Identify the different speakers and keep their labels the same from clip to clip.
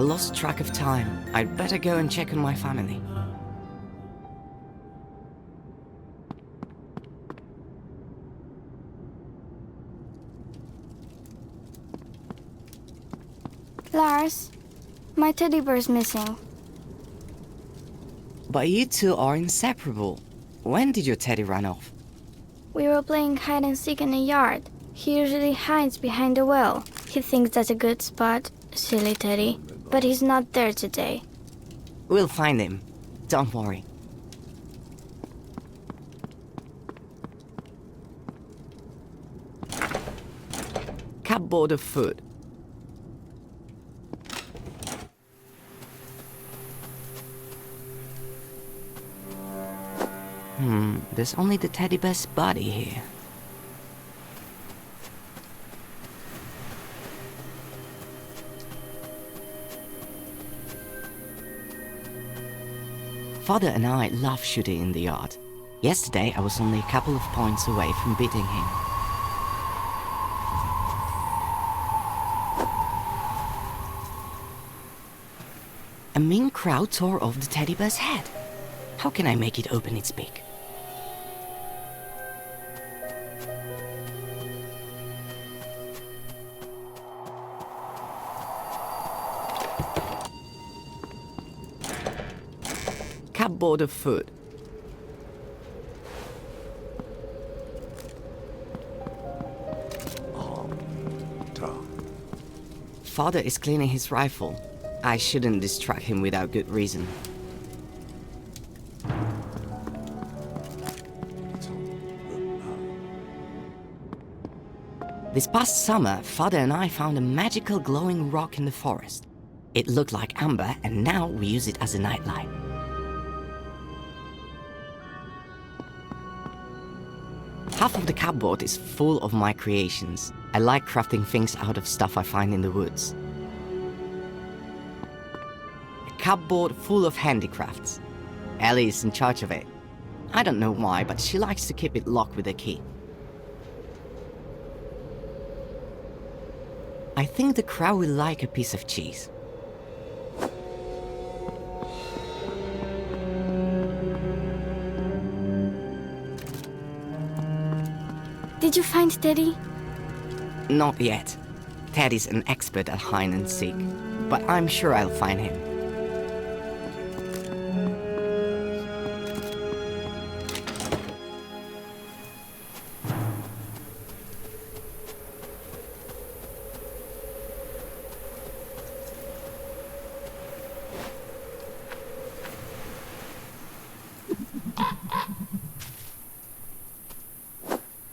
Speaker 1: I lost track of time. I'd better go and check on my family.
Speaker 2: Lars, my teddy bear's missing.
Speaker 1: But you two are inseparable. When did your teddy run off?
Speaker 2: We were playing hide and seek in the yard. He usually hides behind the well. He thinks that's a good spot. Silly teddy. But he's not there today.
Speaker 1: We'll find him. Don't worry. Cupboard of food. There's only the teddy bear's body here. Father and I love shooting in the yard. Yesterday I was only a couple of points away from beating him. A mean crowd tore off the teddy bear's head. How can I make it open its beak? Cupboard of food. Father is cleaning his rifle. I shouldn't distract him without good reason. This past summer, Father and I found a magical glowing rock in the forest. It looked like amber, and now we use it as a nightlight. Half of the cupboard is full of my creations. I like crafting things out of stuff I find in the woods. A cupboard full of handicrafts. Ellie is in charge of it. I don't know why, but she likes to keep it locked with a key. I think the crowd will like a piece of cheese.
Speaker 2: Did you find Teddy?
Speaker 1: Not yet. Teddy's an expert at hide and seek, but I'm sure I'll find him.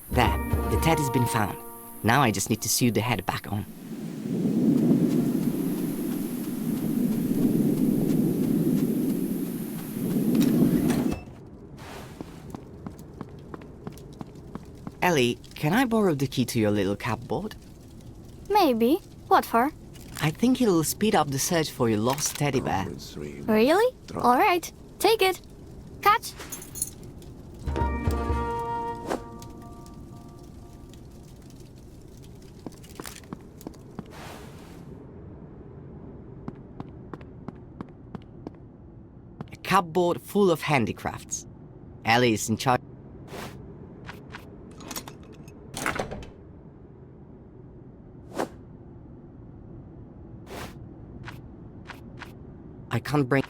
Speaker 1: There, the teddy's been found. Now I just need to sew the head back on. Ellie, can I borrow the key to your little cupboard?
Speaker 2: Maybe. What for?
Speaker 1: I think it'll speed up the search for your lost teddy bear.
Speaker 2: Really? All right. Take it. Catch.
Speaker 1: A cupboard full of handicrafts. Ellie is in charge. I can't bring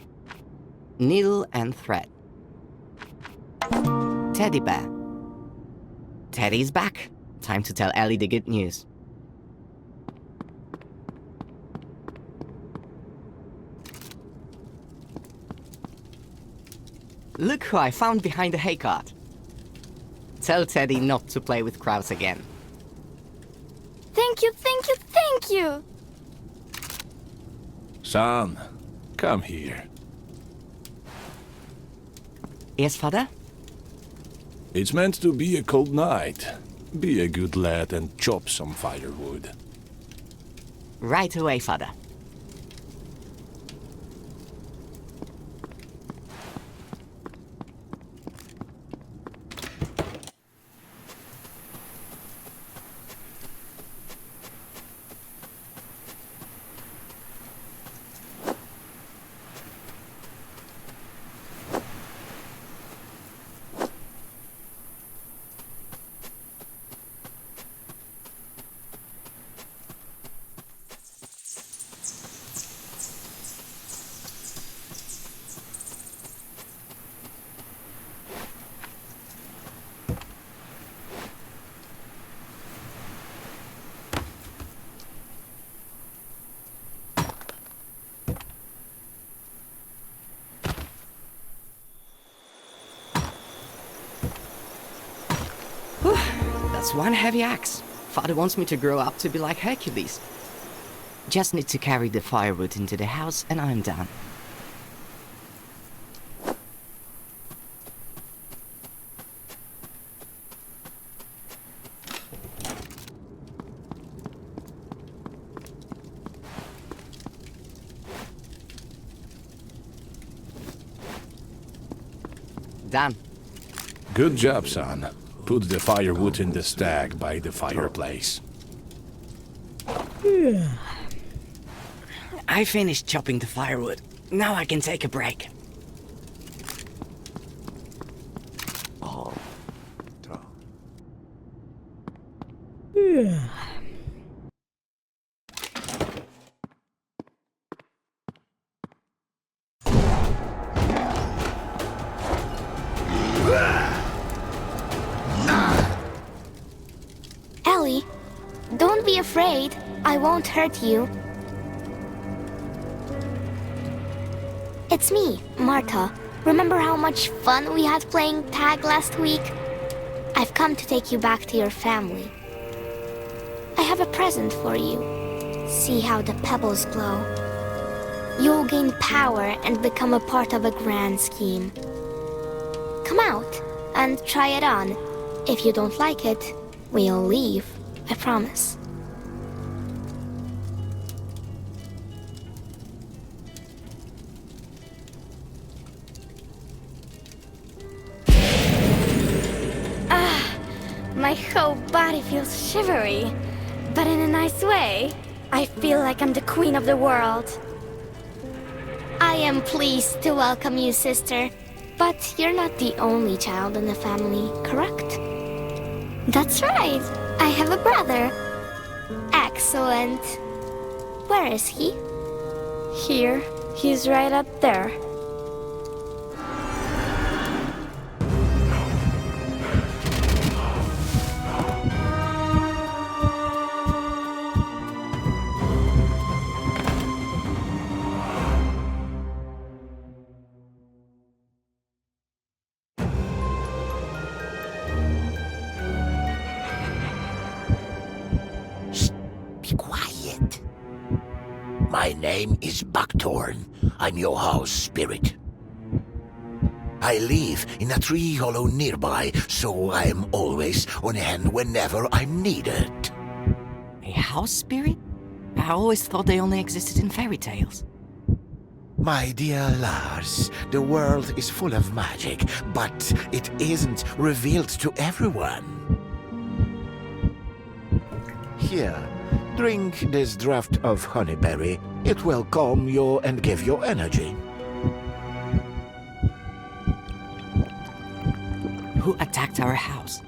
Speaker 1: needle and thread. Teddy bear. Teddy's back. Time to tell Ellie the good news. Look who I found behind the hay cart. Tell Teddy not to play with crowds again.
Speaker 2: Thank you, thank you, thank you!
Speaker 3: Son, come here.
Speaker 1: Yes, Father?
Speaker 3: It's meant to be a cold night. Be a good lad and chop some firewood.
Speaker 1: Right away, Father. That's one heavy axe. Father wants me to grow up to be like Hercules. Just need to carry the firewood into the house and I'm done. Done.
Speaker 3: Good job, son. Put the firewood in the stack by the fireplace.
Speaker 1: I finished chopping the firewood. Now I can take a break.
Speaker 2: Ellie, don't be afraid. I won't hurt you. It's me, Marta. Remember how much fun we had playing tag last week? I've come to take you back to your family. I have a present for you. See how the pebbles glow. You'll gain power and become a part of a grand scheme. Come out and try it on. If you don't like it, we'll leave. I promise. My whole body feels shivery, but in a nice way. I feel like I'm the queen of the world. I am pleased to welcome you, sister. But you're not the only child in the family, correct? That's right. I have a brother. Excellent. Where is he? Here. He's right up there.
Speaker 4: My name is Buckthorn. I'm your house spirit. I live in a tree hollow nearby, so I'm always on hand whenever I'm needed.
Speaker 1: A house spirit? I always thought they only existed in fairy tales.
Speaker 4: My dear Lars, the world is full of magic, but it isn't revealed to everyone. Here, drink this draught of honeyberry. It will calm you and give you energy.
Speaker 1: Who attacked our house?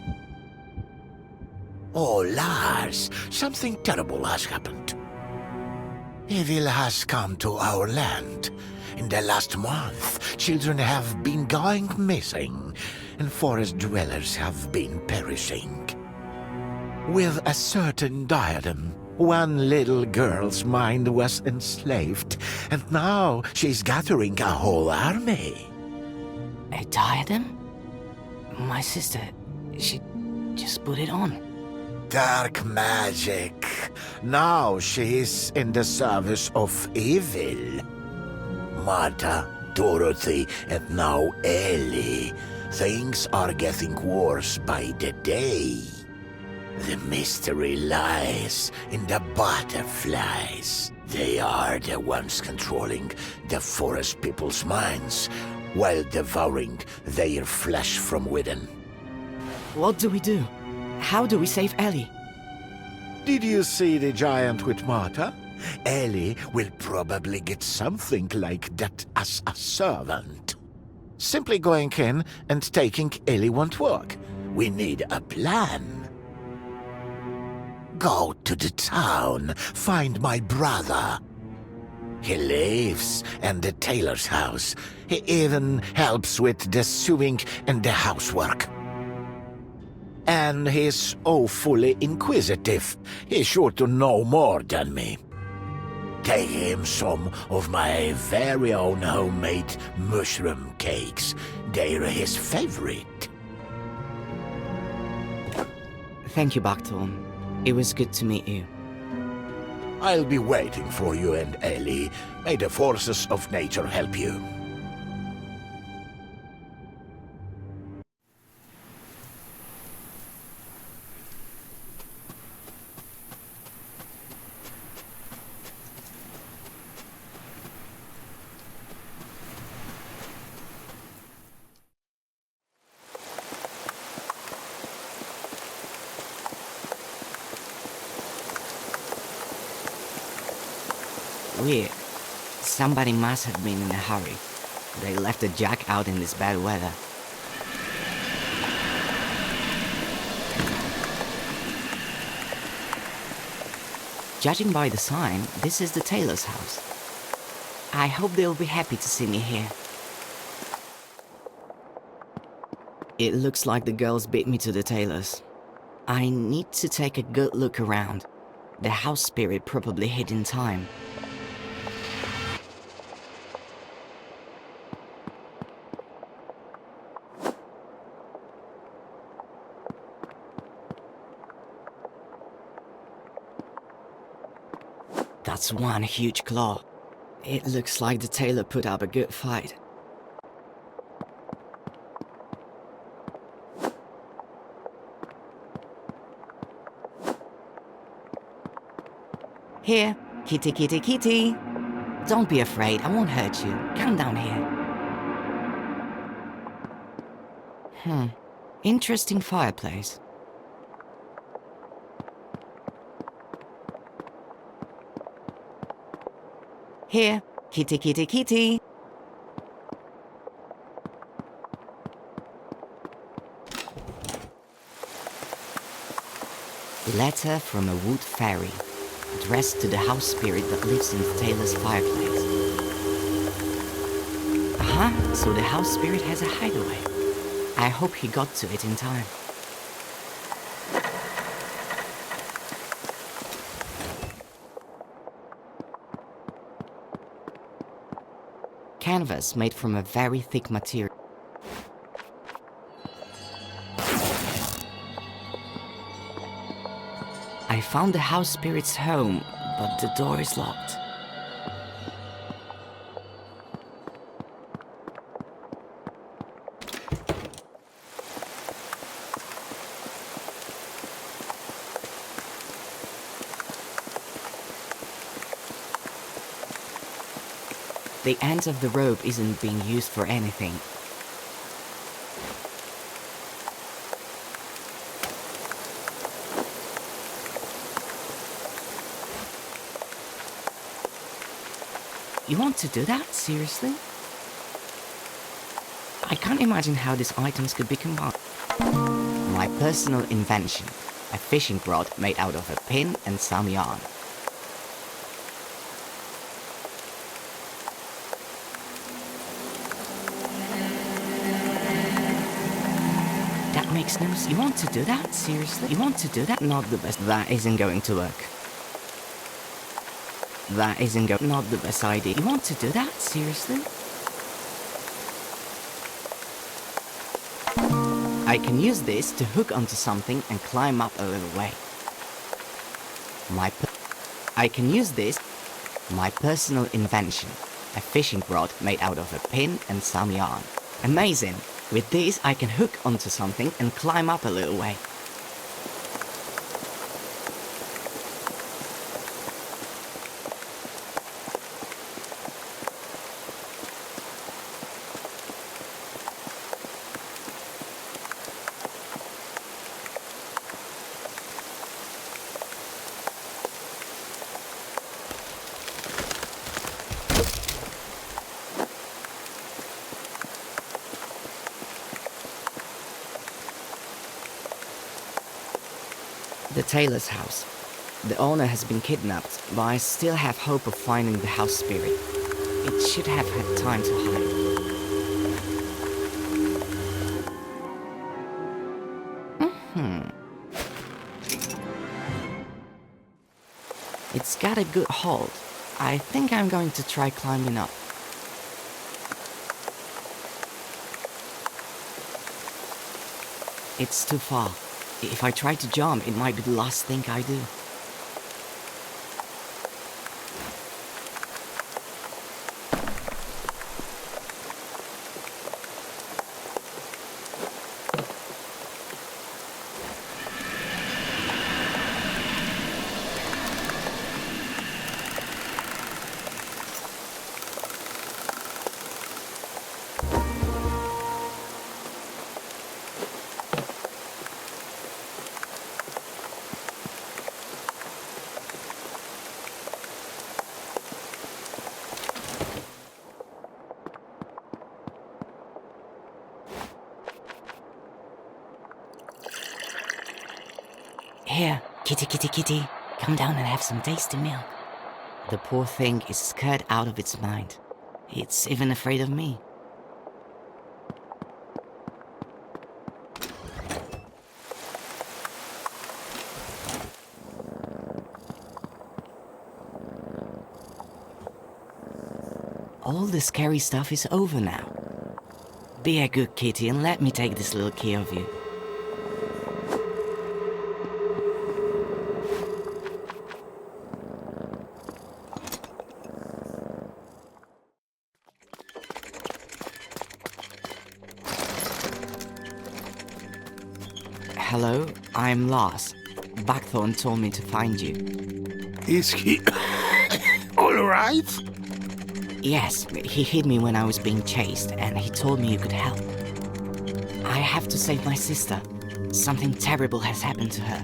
Speaker 4: Oh, Lars, something terrible has happened. Evil has come to our land. In the last month, children have been going missing, and forest dwellers have been perishing. With a certain diadem, one little girl's mind was enslaved, and now she's gathering a whole army.
Speaker 1: A diadem? My sister, she just put it on.
Speaker 4: Dark magic. Now she's in the service of evil. Marta, Dorothy, and now Ellie. Things are getting worse by the day. The mystery lies in the butterflies. They are the ones controlling the forest people's minds, while devouring their flesh from within.
Speaker 1: What do we do? How do we save Ellie?
Speaker 4: Did you see the giant with Marta? Ellie will probably get something like that as a servant. Simply going in and taking Ellie won't work. We need a plan. Go to the town, find my brother. He lives in the tailor's house. He even helps with the sewing and the housework. And he's awfully inquisitive. He's sure to know more than me. Take him some of my very own homemade mushroom cakes. They're his favorite.
Speaker 1: Thank you, Bakton. It was good to meet you.
Speaker 4: I'll be waiting for you and Ellie. May the forces of nature help you.
Speaker 1: Weird. Somebody must have been in a hurry. They left the jack out in this bad weather. Judging by the sign, this is the tailor's house. I hope they'll be happy to see me here. It looks like the girls beat me to the tailor's. I need to take a good look around. The house spirit probably hid in time. That's one huge claw. It looks like the tailor put up a good fight. Here, kitty, kitty, kitty. Don't be afraid, I won't hurt you. Come down here. Interesting fireplace. Here, kitty, kitty, kitty. Letter from a wood fairy, addressed to the house spirit that lives in the tailor's fireplace. Aha, so the house spirit has a hideaway. I hope he got to it in time. Canvas made from a very thick material. I found the house spirit's home, but the door is locked. The end of the rope isn't being used for anything. You want to do that? Seriously? I can't imagine how these items could be combined. My personal invention. A fishing rod made out of a pin and some yarn. That makes no sense. You want to do that? Seriously? You want to do that? Not the best. That isn't going to work. That isn't not the best idea. You want to do that? Seriously? I can use this to hook onto something and climb up a little way. I can use this. My personal invention. A fishing rod made out of a pin and some yarn. Amazing! With this, I can hook onto something and climb up a little way. The tailor's house. The owner has been kidnapped, but I still have hope of finding the house spirit. It should have had time to hide. It's got a good hold. I think I'm going to try climbing up. It's too far. If I try to jump, it might be the last thing I do. Here, kitty, kitty, kitty, come down and have some tasty milk. The poor thing is scared out of its mind. It's even afraid of me. All the scary stuff is over now. Be a good kitty and let me take this little care of you. Hello, I'm Lars. Buckthorn told me to find you.
Speaker 5: Is he all right?
Speaker 1: Yes, he hid me when I was being chased, and he told me you could help. I have to save my sister. Something terrible has happened to her.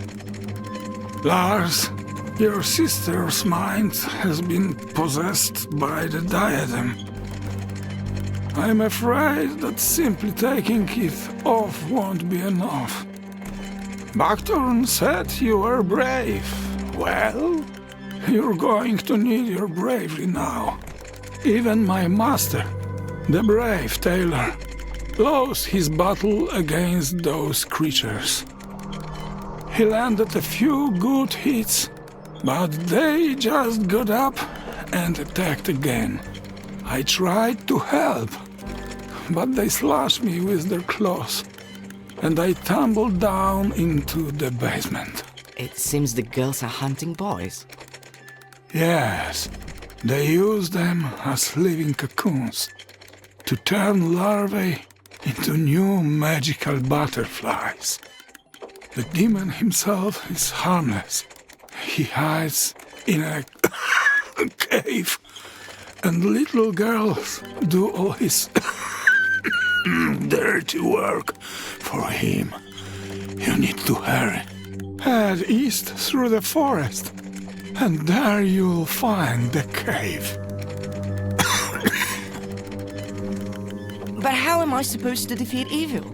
Speaker 5: Lars, your sister's mind has been possessed by the diadem. I'm afraid that simply taking it off won't be enough. Buckthorn said you were brave. Well, you're going to need your bravery now. Even my master, the brave tailor, lost his battle against those creatures. He landed a few good hits, but they just got up and attacked again. I tried to help, but they slashed me with their claws, and I tumbled down into the basement.
Speaker 1: It seems the girls are hunting boys.
Speaker 5: Yes, they use them as living cocoons to turn larvae into new magical butterflies. The demon himself is harmless. He hides in a cave, and little girls do all his dirty work for him. You need to hurry. Head east through the forest, and there you'll find the cave.
Speaker 1: But how am I supposed to defeat evil?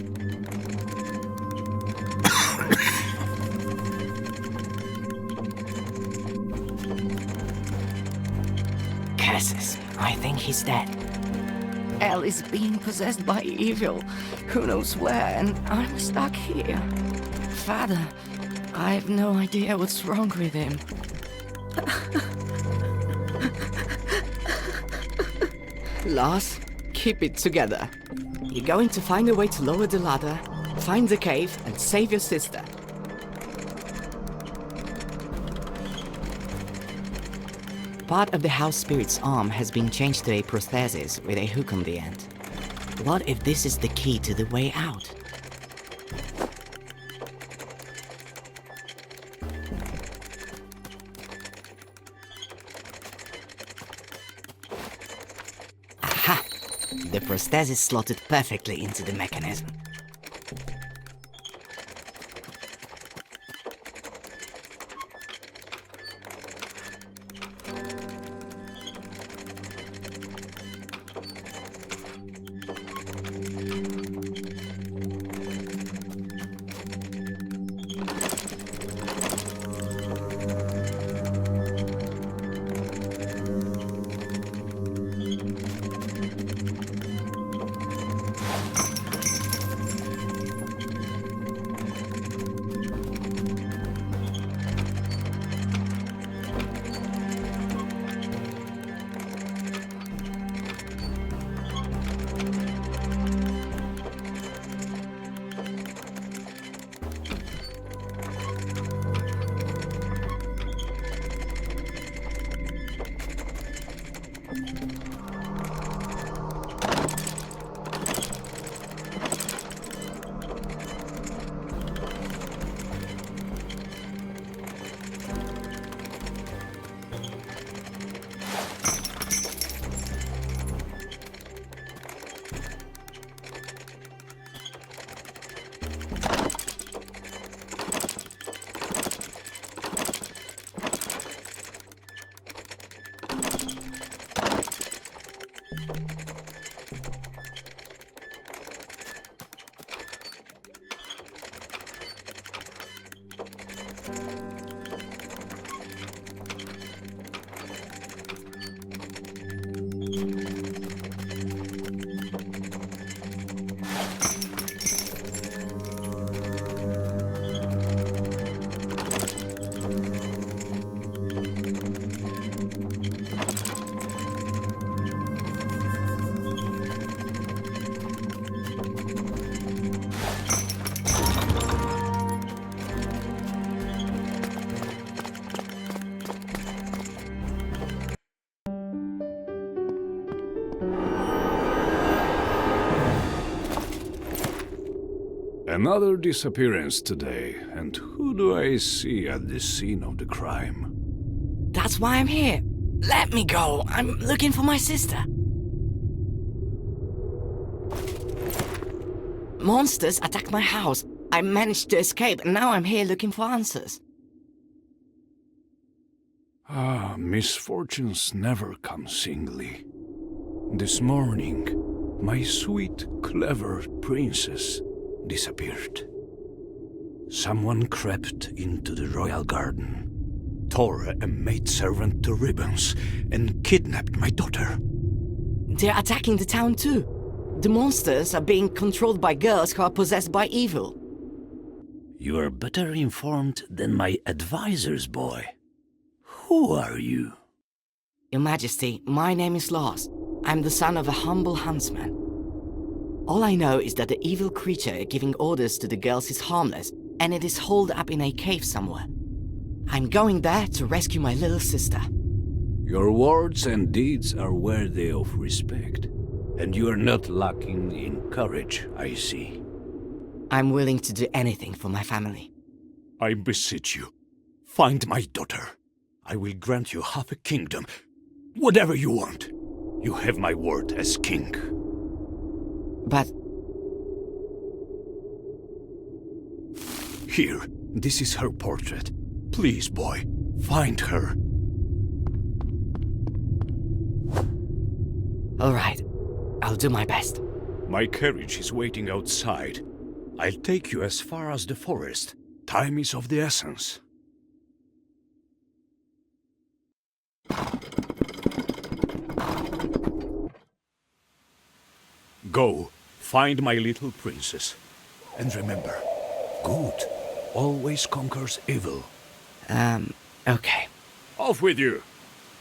Speaker 1: Curses, I think he's dead. Elle is being possessed by evil. Who knows where, and I'm stuck here. Father, I have no idea what's wrong with him. Lars, keep it together. You're going to find a way to lower the ladder, find the cave, and save your sister. Part of the house spirit's arm has been changed to a prosthesis with a hook on the end. What if this is the key to the way out? Aha! The prosthesis slotted perfectly into the mechanism.
Speaker 3: Another disappearance today, and who do I see at the scene of the crime?
Speaker 1: That's why I'm here. Let me go. I'm looking for my sister. Monsters attacked my house. I managed to escape, and now I'm here looking for answers.
Speaker 3: Ah, misfortunes never come singly. This morning, my sweet, clever princess disappeared. Someone crept into the royal garden, tore a maidservant to ribbons, and kidnapped my daughter.
Speaker 1: They're attacking the town too. The monsters are being controlled by girls who are possessed by evil.
Speaker 6: You are better informed than my advisors, boy. Who are you?
Speaker 1: Your Majesty, my name is Lars. I'm the son of a humble huntsman. All I know is that the evil creature giving orders to the girls is harmless, and it is holed up in a cave somewhere. I'm going there to rescue my little sister.
Speaker 3: Your words and deeds are worthy of respect, and you are not lacking in courage, I see.
Speaker 1: I'm willing to do anything for my family.
Speaker 3: I beseech you, find my daughter. I will grant you half a kingdom. Whatever you want. You have my word as king.
Speaker 1: But
Speaker 3: Here, this is her portrait. Please, boy, find her.
Speaker 1: all right, I'll do my best.
Speaker 3: My carriage is waiting outside. I'll take you as far as the forest. Time is of the essence. Go, find my little princess. And remember, good always conquers evil.
Speaker 1: Okay.
Speaker 3: Off with you!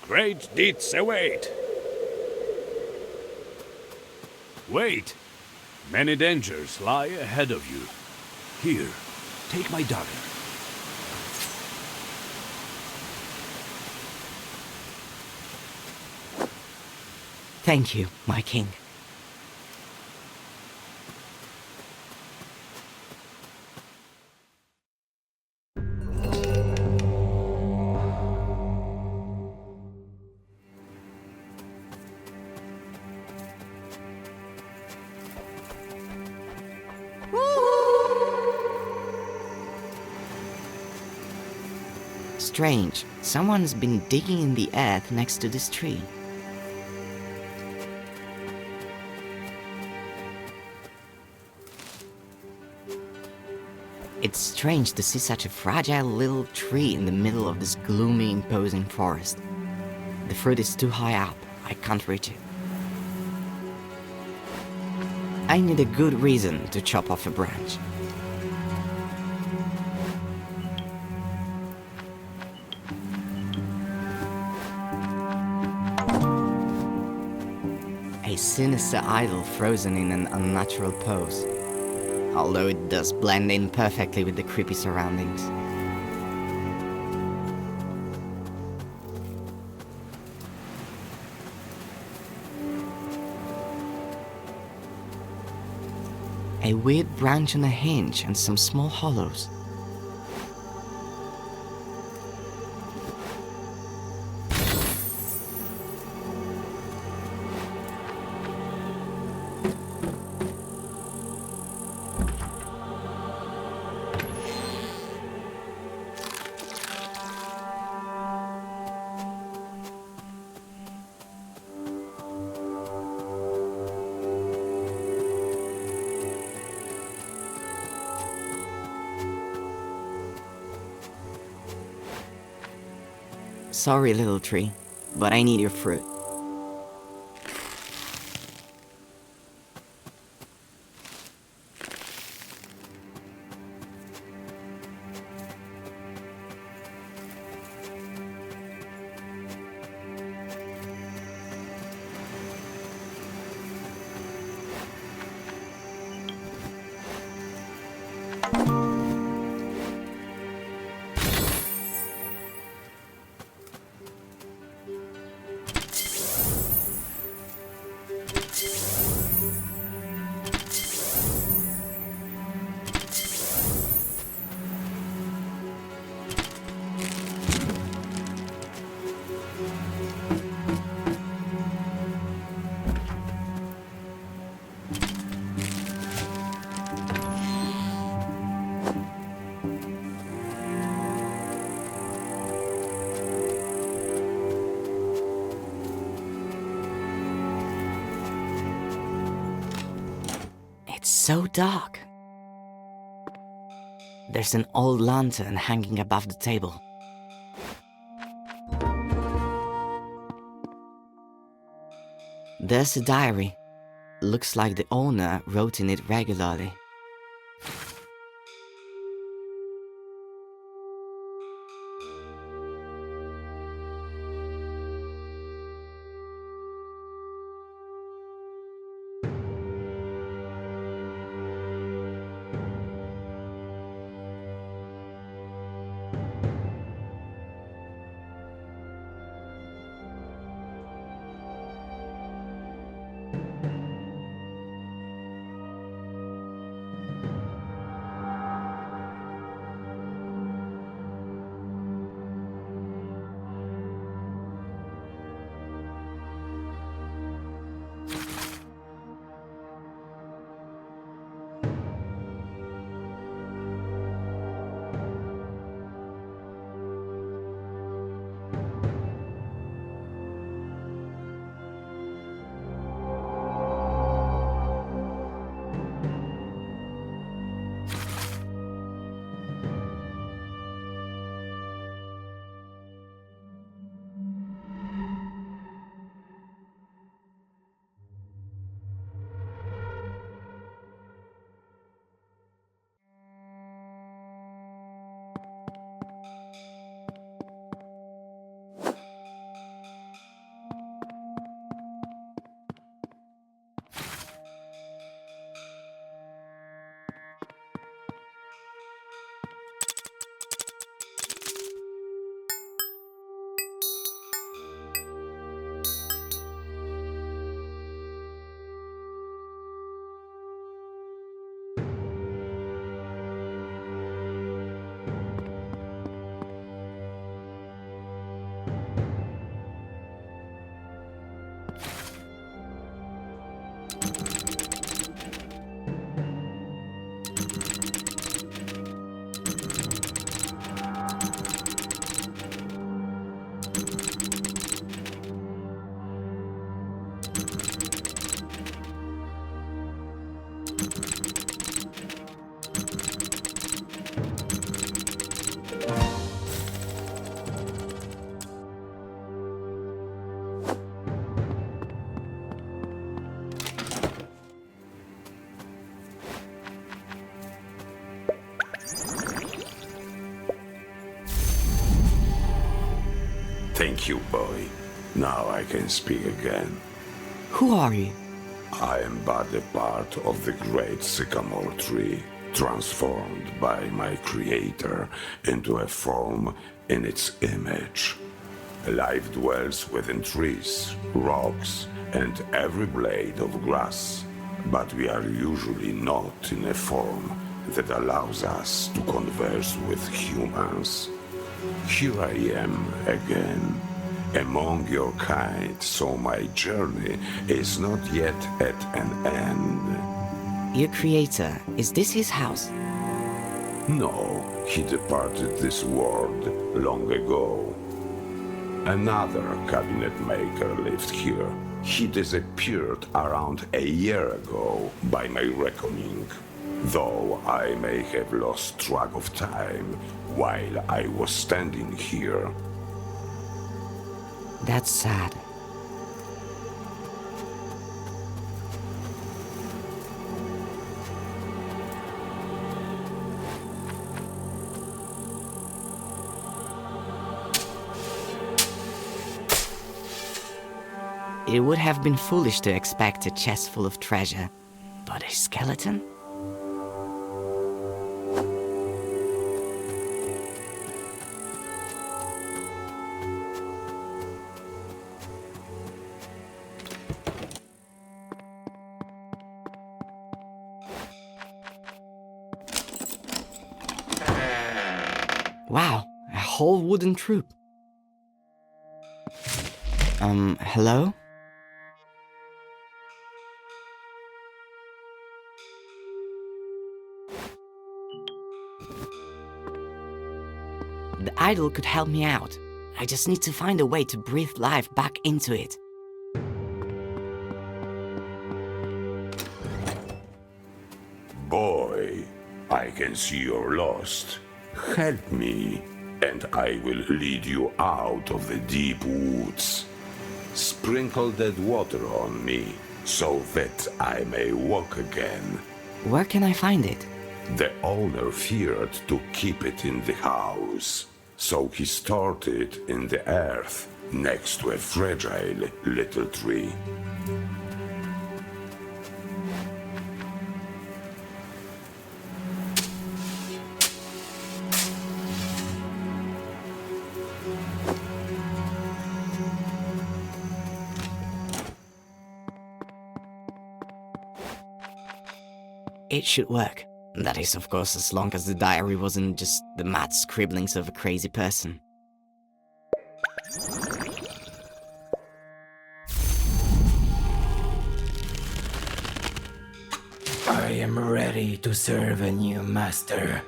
Speaker 3: Great deeds await! Wait! Many dangers lie ahead of you. Here, take my dagger.
Speaker 1: Thank you, my king. Strange. Someone's been digging in the earth next to this tree. It's strange to see such a fragile little tree in the middle of this gloomy, imposing forest. The fruit is too high up. I can't reach it. I need a good reason to chop off a branch. A sinister idol frozen in an unnatural pose. Although it does blend in perfectly with the creepy surroundings. A weird branch on a hinge and some small hollows. Sorry, little tree, but I need your fruit. so dark. There's an old lantern hanging above the table. There's a diary. Looks like the owner wrote in it regularly.
Speaker 7: Thank you, boy. Now I can speak again.
Speaker 1: Who are you?
Speaker 7: I am but a part of the great sycamore tree, transformed by my creator into a form in its image. Life dwells within trees, rocks, and every blade of grass, but we are usually not in a form that allows us to converse with humans. Here I am again, among your kind, so my journey is not yet at an end.
Speaker 1: Your creator, is this his house?
Speaker 7: No, he departed this world long ago. Another cabinet maker lived here. He disappeared around a year ago, by my reckoning, though I may have lost track of time while I was standing here.
Speaker 1: That's sad. It would have been foolish to expect a chest full of treasure, but a skeleton? Wow, a whole wooden troop. Hello? The idol could help me out. I just need to find a way to breathe life back into it.
Speaker 7: I can see you're lost. Help me, and I will lead you out of the deep woods. Sprinkle that water on me, so that I may walk again.
Speaker 1: Where can I find it?
Speaker 7: The owner feared to keep it in the house, so he stored it in the earth, next to a fragile little tree.
Speaker 1: It should work. That is, of course, as long as the diary wasn't just the mad scribblings of a crazy person.
Speaker 8: I am ready to serve a new master.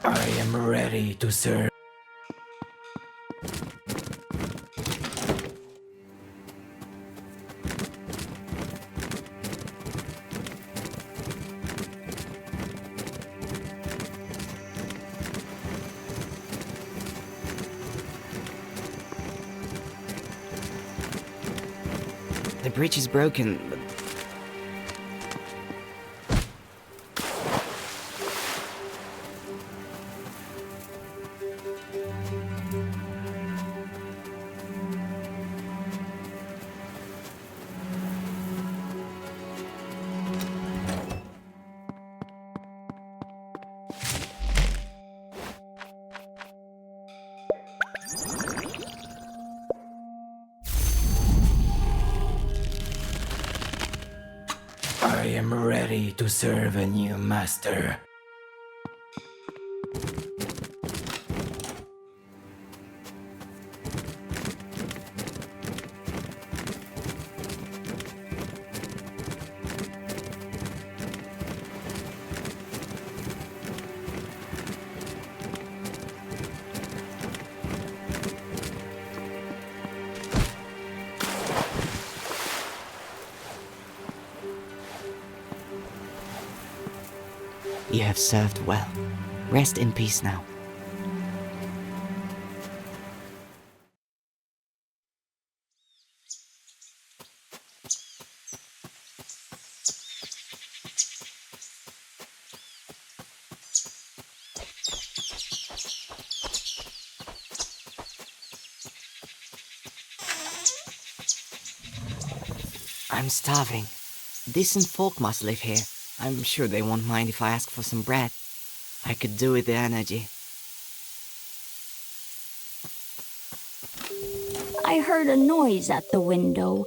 Speaker 8: I am ready to serve.
Speaker 1: The bridge is broken, but
Speaker 8: I am ready to serve a new master.
Speaker 1: you have served well. Rest in peace now. I'm starving. Decent folk must live here. I'm sure they won't mind if I ask for some bread. I could do with the energy.
Speaker 9: I heard a noise at the window.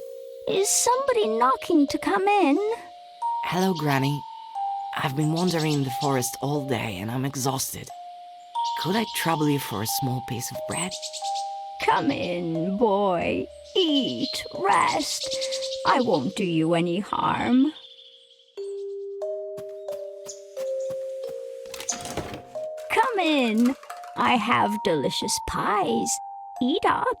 Speaker 9: Is somebody knocking to come in?
Speaker 1: Hello, Granny. I've been wandering in the forest all day and I'm exhausted. Could I trouble you for a small piece of bread?
Speaker 9: Come in, boy. Eat, rest. I won't do you any harm. Come in. I have delicious pies. Eat up.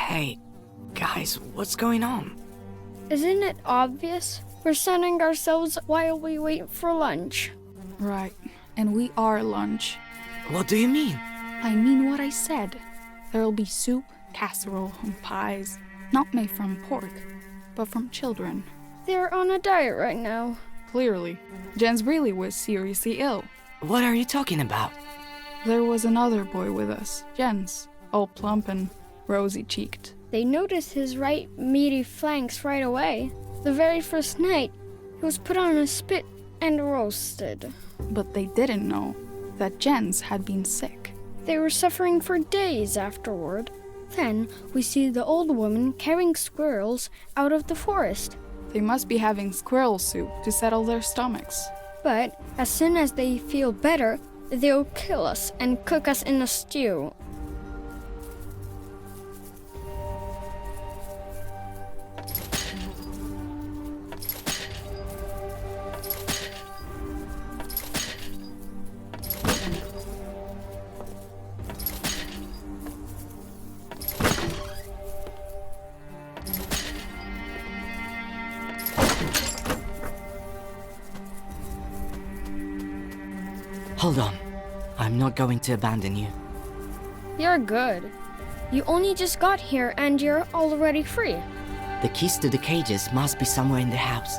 Speaker 1: Hey, guys, what's going on?
Speaker 10: Isn't it obvious? We're sunning ourselves while we wait for lunch.
Speaker 11: Right, and we are lunch.
Speaker 1: What do you mean?
Speaker 11: I mean what I said. There'll be soup, casserole, and pies, not made from pork, but from children.
Speaker 10: They're on a diet right now.
Speaker 11: Clearly, Jens really was seriously ill.
Speaker 1: What are you talking about?
Speaker 11: There was another boy with us, Jens, all plump and rosy-cheeked.
Speaker 10: They noticed his right meaty flanks right away. The very first night, he was put on a spit and roasted.
Speaker 11: But they didn't know that Jens had been sick.
Speaker 10: They were suffering for days afterward. Then we see the old woman carrying squirrels out of the forest.
Speaker 11: They must be having squirrel soup to settle their stomachs.
Speaker 10: But as soon as they feel better, they'll kill us and cook us in a stew.
Speaker 1: Hold on. I'm not going to abandon you.
Speaker 10: You're good. You only just got here and you're already free.
Speaker 1: The keys to the cages must be somewhere in the house.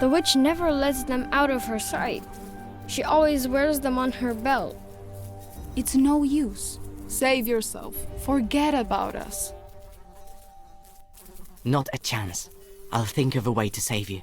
Speaker 10: The witch never lets them out of her sight. She always wears them on her belt.
Speaker 11: It's no use. Save yourself. Forget about us.
Speaker 1: Not a chance. I'll think of a way to save you.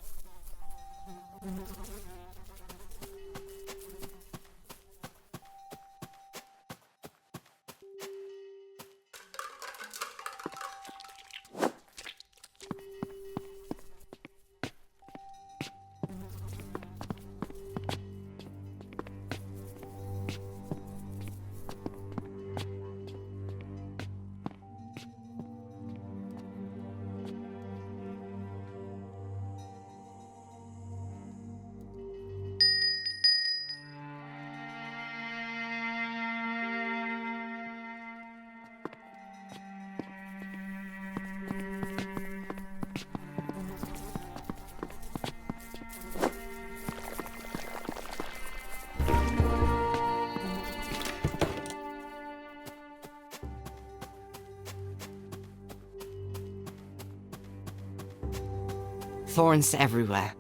Speaker 1: Thorns everywhere.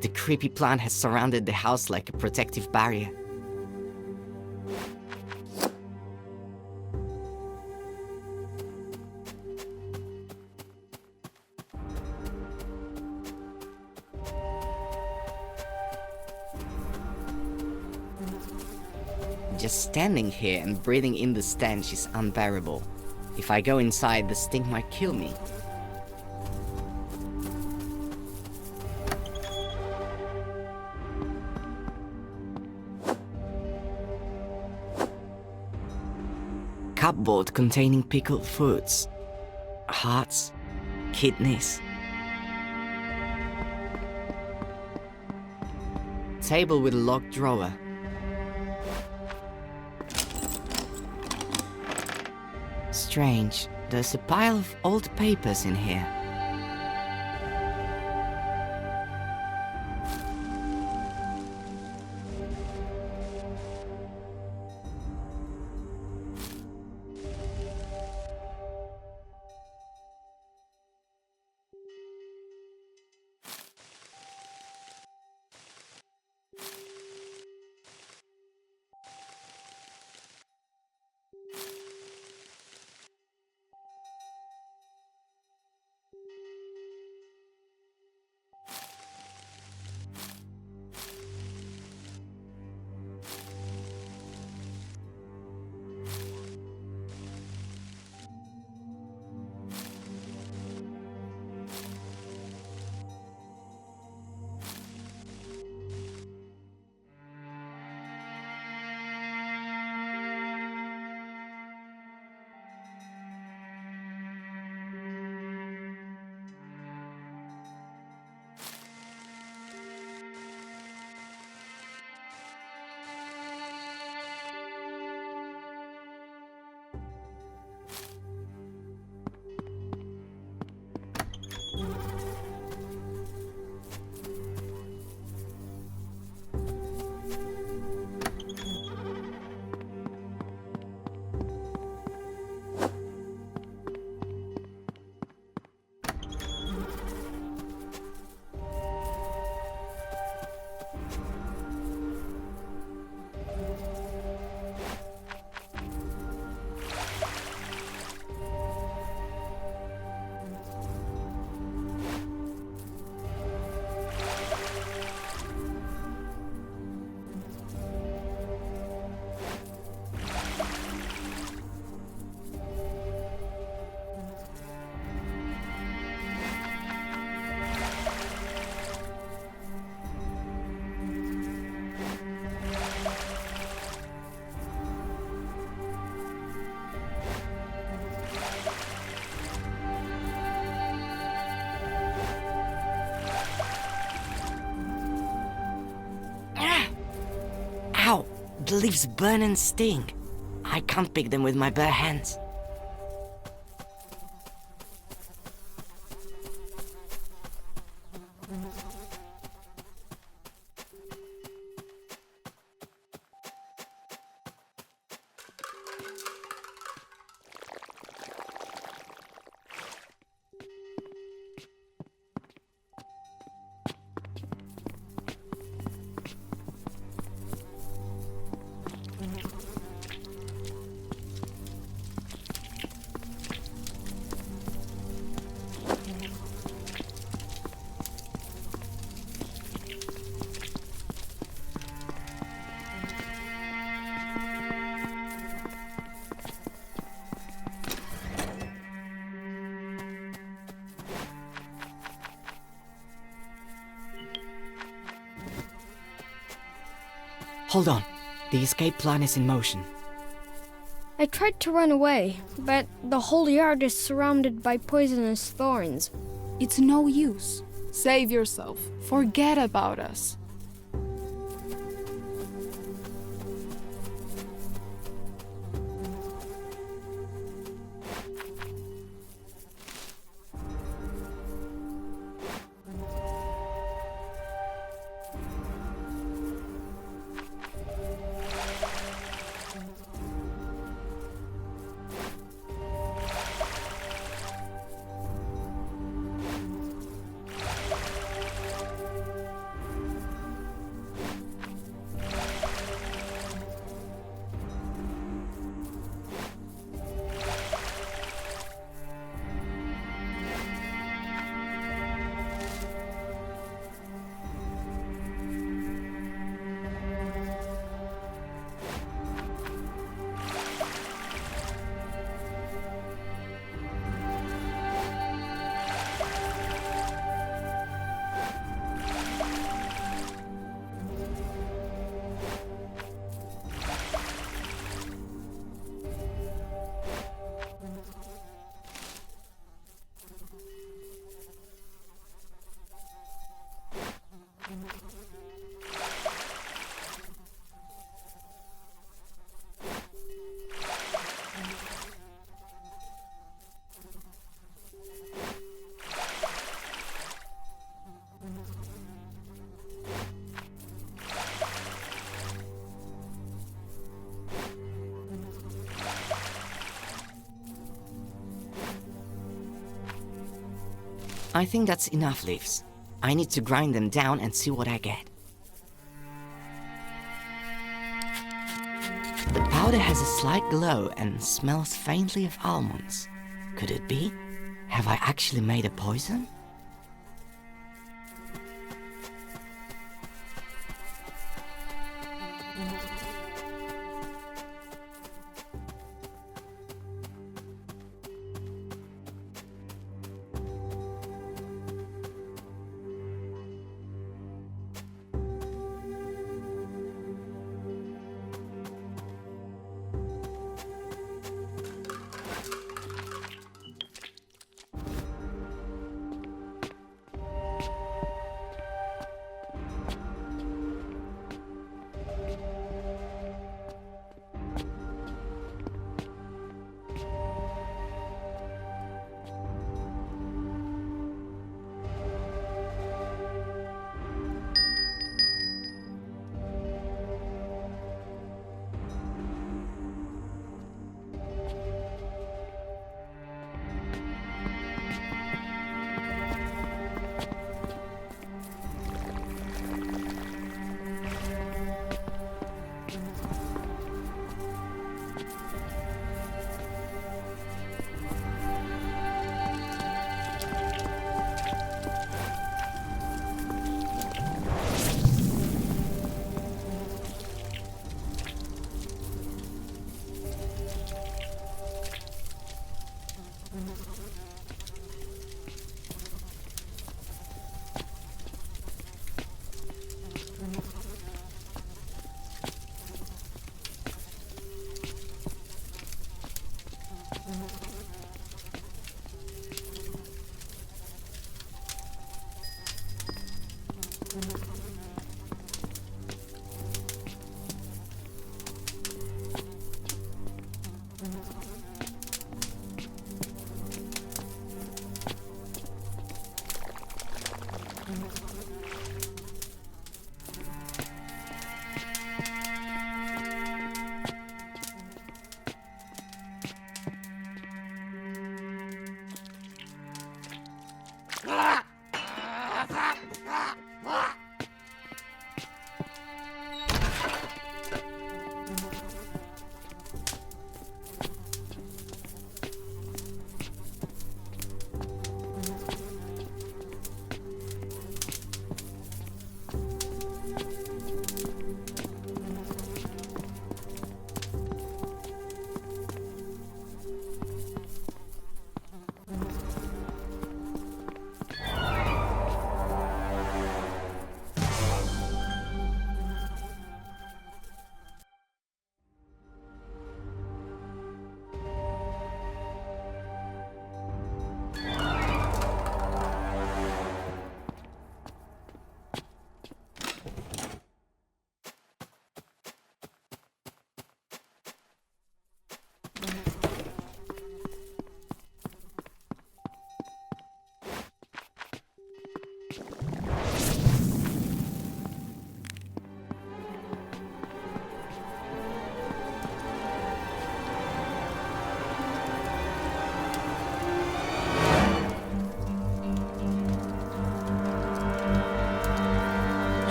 Speaker 1: The creepy plant has surrounded the house like a protective barrier. Just standing here and breathing in the stench is unbearable. If I go inside, the stink might kill me. Cupboard containing pickled foods, hearts, kidneys. Table with a locked drawer. Strange, there's a pile of old papers in here. The leaves burn and sting. I can't pick them with my bare hands. Hold on. The escape plan is in motion.
Speaker 10: I tried to run away, but the whole yard is surrounded by poisonous thorns.
Speaker 11: It's no use. Save yourself. Forget about us.
Speaker 1: I think that's enough leaves. I need to grind them down and see what I get. The powder has a slight glow and smells faintly of almonds. Could it be? Have I actually made a poison?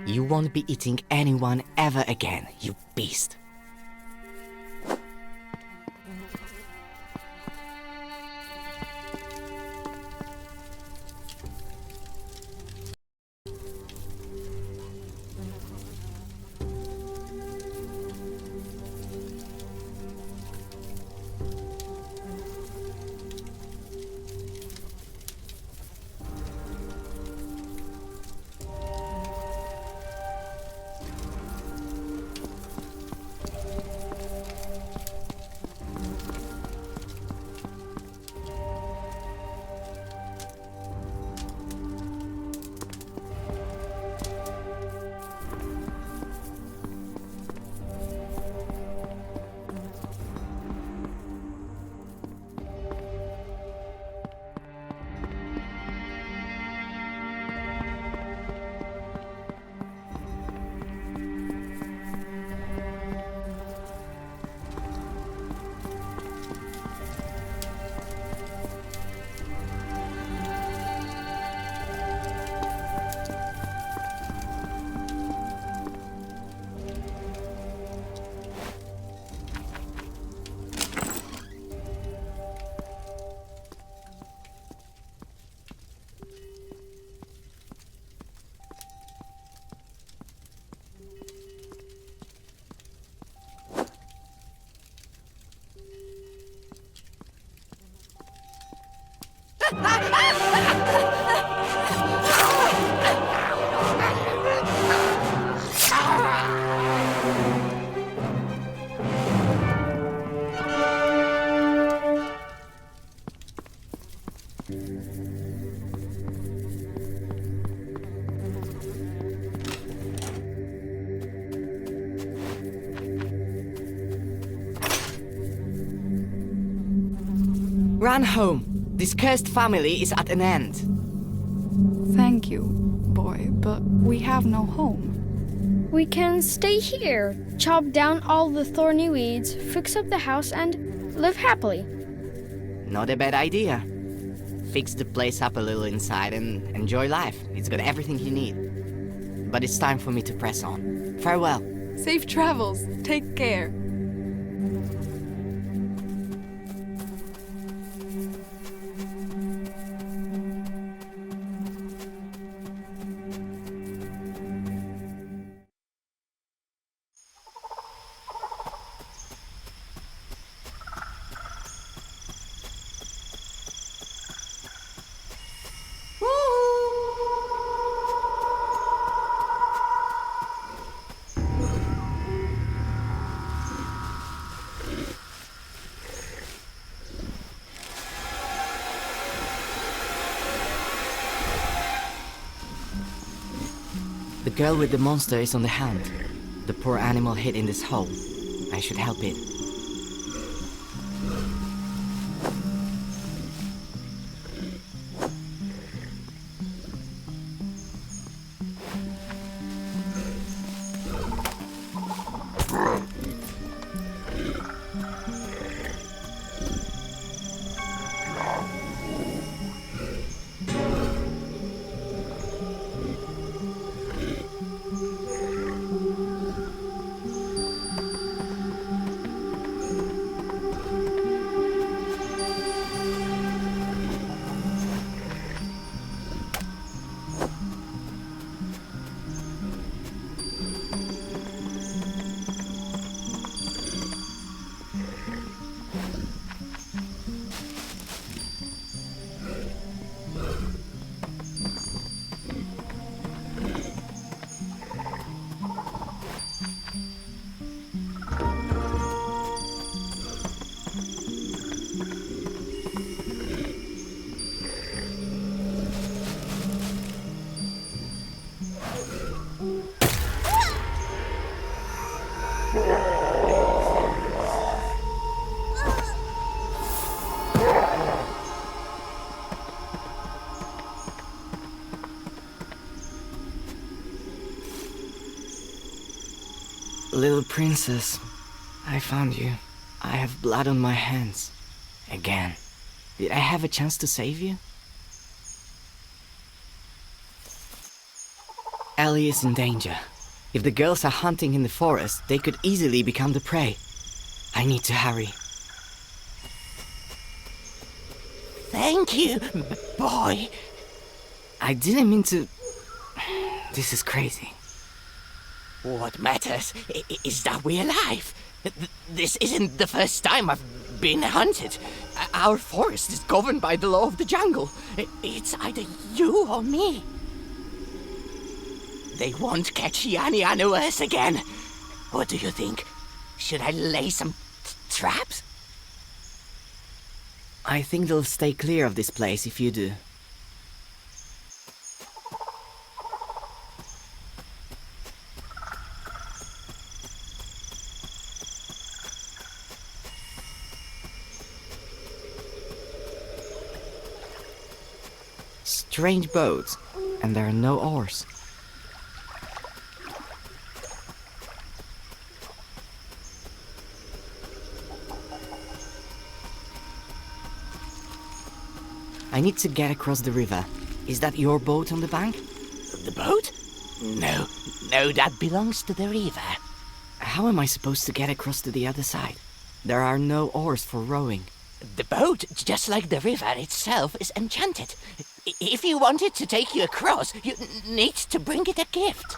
Speaker 1: You won't be eating anyone ever again, you beast. Run home. This cursed family is at an end.
Speaker 11: Thank you, boy, but we have no home.
Speaker 10: We can stay here, chop down all the thorny weeds, fix up the house, and live happily.
Speaker 1: Not a bad idea. Fix the place up a little inside and enjoy life. It's got everything you need. But it's time for me to press on. Farewell.
Speaker 11: Safe travels. Take care.
Speaker 1: The girl with the monster is on the hunt. The poor animal hid in this hole. I should help it. Little princess, I found you. I have blood on my hands. Again. Did I have a chance to save you? Ellie is in danger. If the girls are hunting in the forest, they could easily become the prey. I need to hurry.
Speaker 12: Thank you, boy.
Speaker 1: I didn't mean to... This is crazy.
Speaker 12: What matters is that we're alive. This isn't the first time I've been hunted. Our forest is governed by the law of the jungle. It's either you or me. They won't catch Yanni unawares again. What do you think? Should I lay some traps?
Speaker 1: I think they'll stay clear of this place if you do. Strange boats, and there are no oars. I need to get across the river. Is that your boat on the bank?
Speaker 12: The boat? No, that belongs to the river.
Speaker 1: How am I supposed to get across to the other side? There are no oars for rowing.
Speaker 12: The boat, just like the river itself, is enchanted. If you want it to take you across, you need to bring it a gift.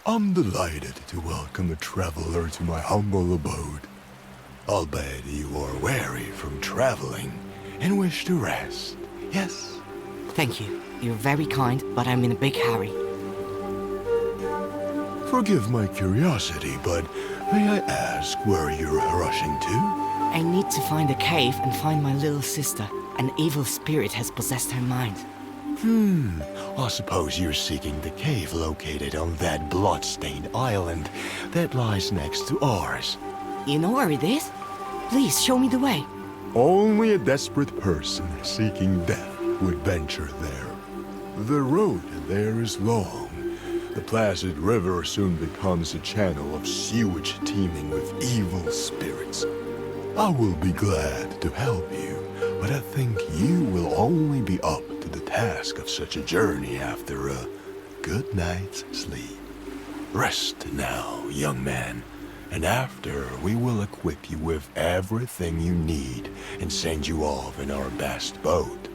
Speaker 13: I'm delighted to welcome a traveler to my humble abode. I'll bet you are weary from traveling and wish to rest, yes?
Speaker 1: Thank you. You're very kind, but I'm in a big hurry.
Speaker 13: Forgive my curiosity, but may I ask where you're rushing to?
Speaker 1: I need to find a cave and find my little sister. An evil spirit has possessed her mind.
Speaker 13: I suppose you're seeking the cave located on that blood-stained island that lies next to ours.
Speaker 1: You know where it is? Please, show me the way.
Speaker 13: Only a desperate person seeking death would venture there. The road there is long. The placid river soon becomes a channel of sewage teeming with evil spirits. I will be glad to help you, but I think you will only be up to the task of such a journey after a good night's sleep. Rest now, young man, and after we will equip you with everything you need and send you off in our best boat.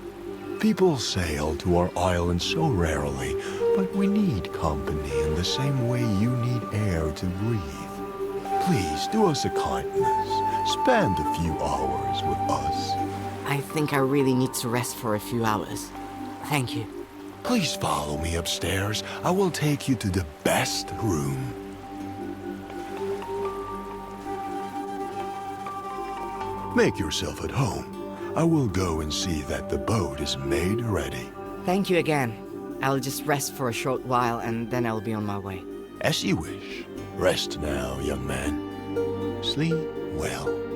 Speaker 13: People sail to our island so rarely, but we need company in the same way you need air to breathe. Please do us a kindness. Spend a few hours with us.
Speaker 1: I think I really need to rest for a few hours. Thank you.
Speaker 13: Please follow me upstairs. I will take you to the best room. Make yourself at home. I will go and see that the boat is made ready.
Speaker 1: Thank you again. I'll just rest for a short while and then I'll be on my way.
Speaker 13: As you wish. Rest now, young man. Sleep well.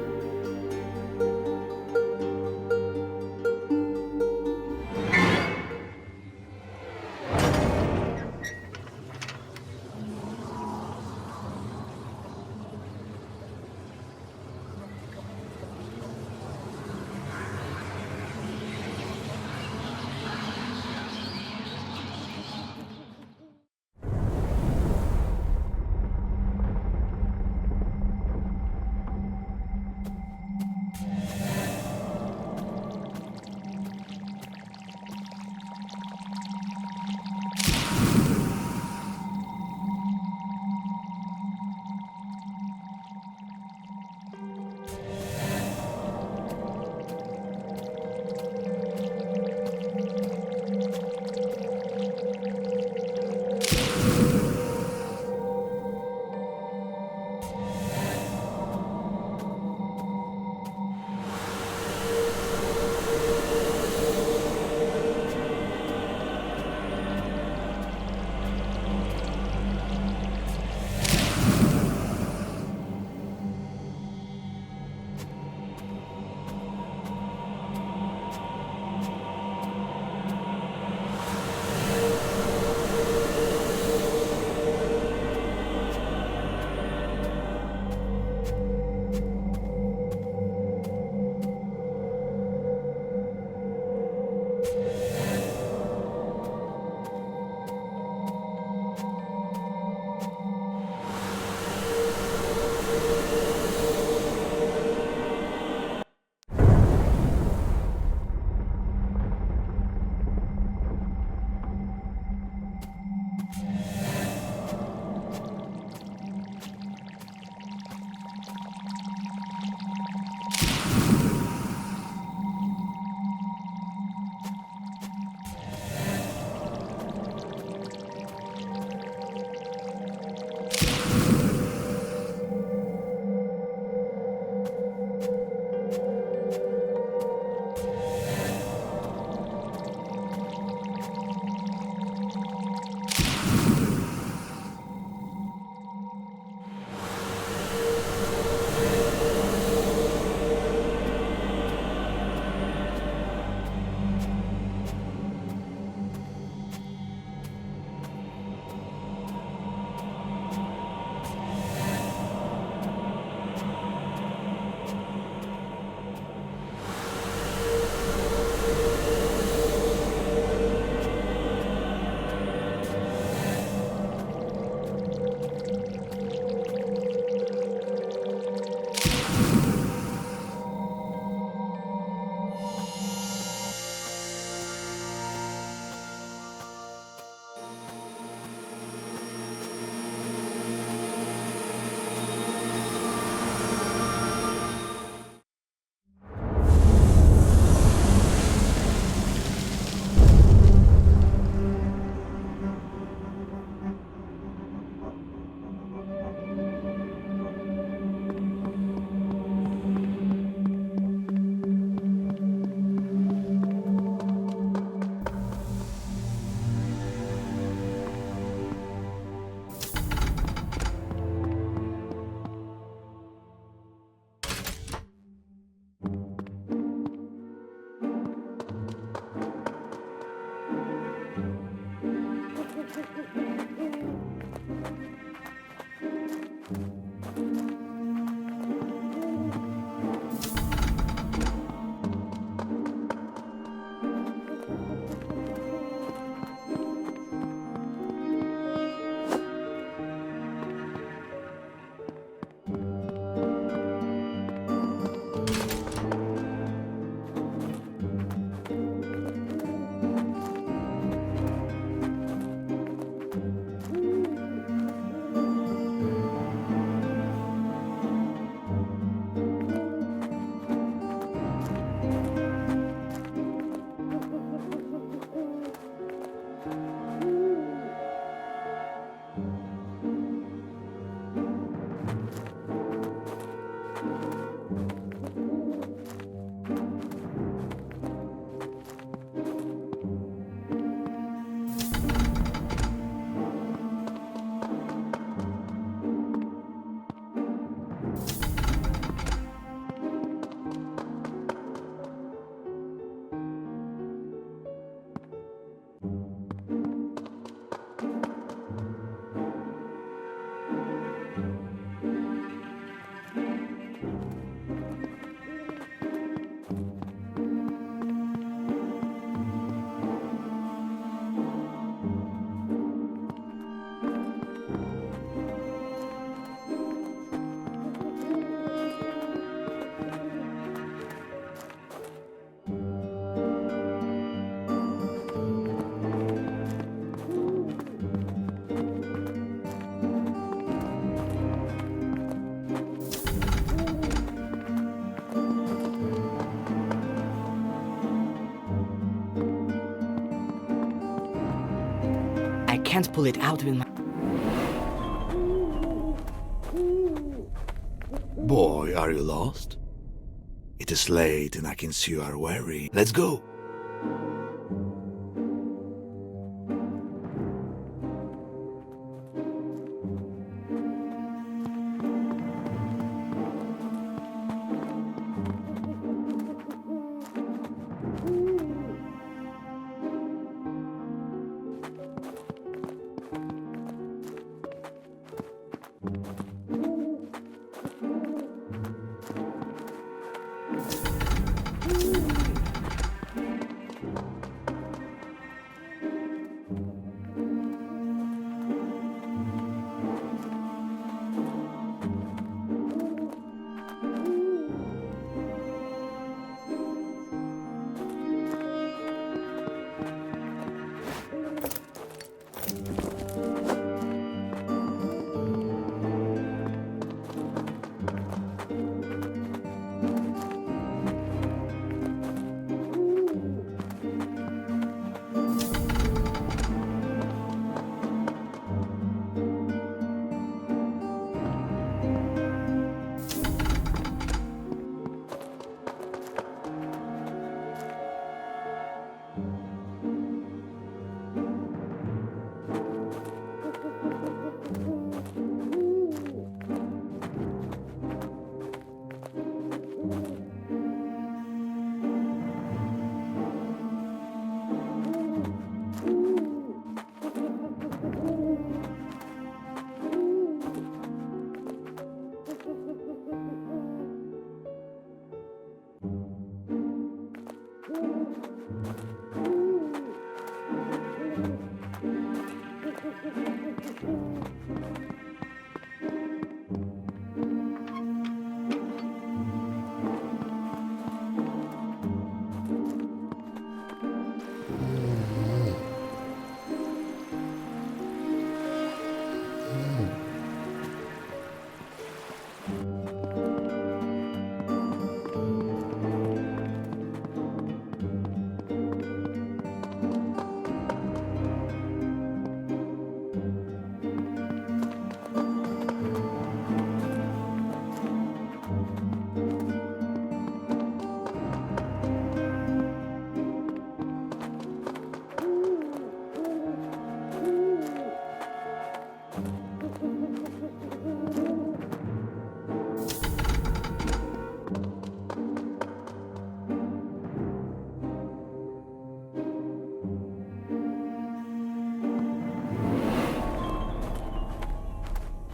Speaker 1: I can't pull it out with my...
Speaker 14: Boy, are you lost? It is late and I can see you are weary. Let's go!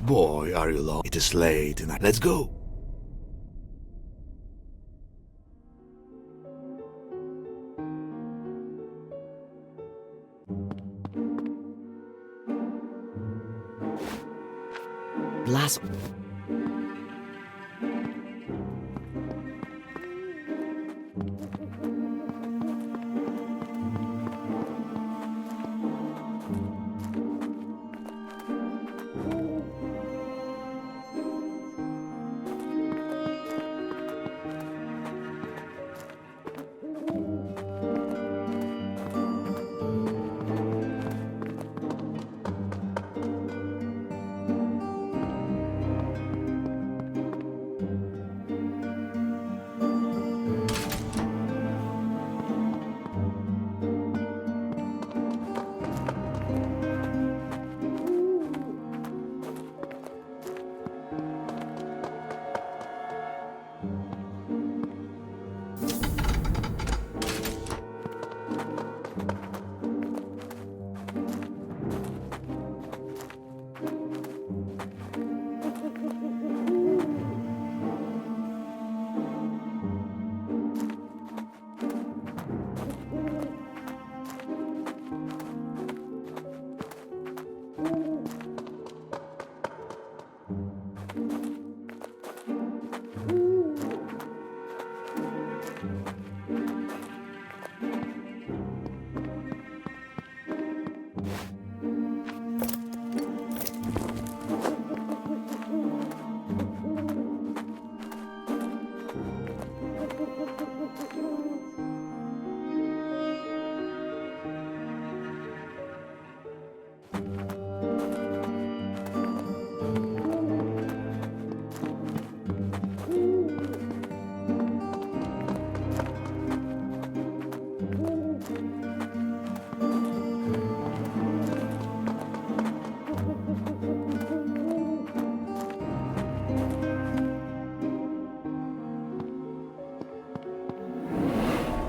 Speaker 14: Boy, are you lost? It is late and let's go!
Speaker 1: Blast...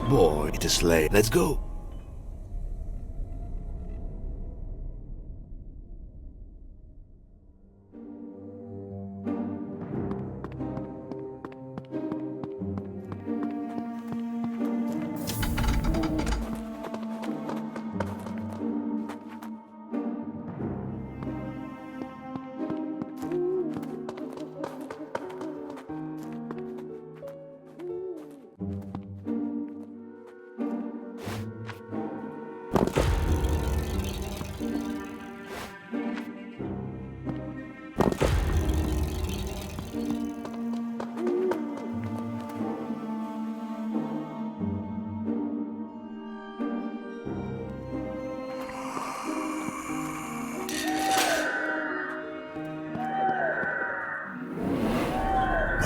Speaker 14: Boy, it is late. Let's go.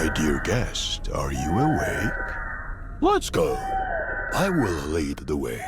Speaker 13: My dear guest, are you awake? Let's go. I will lead the way.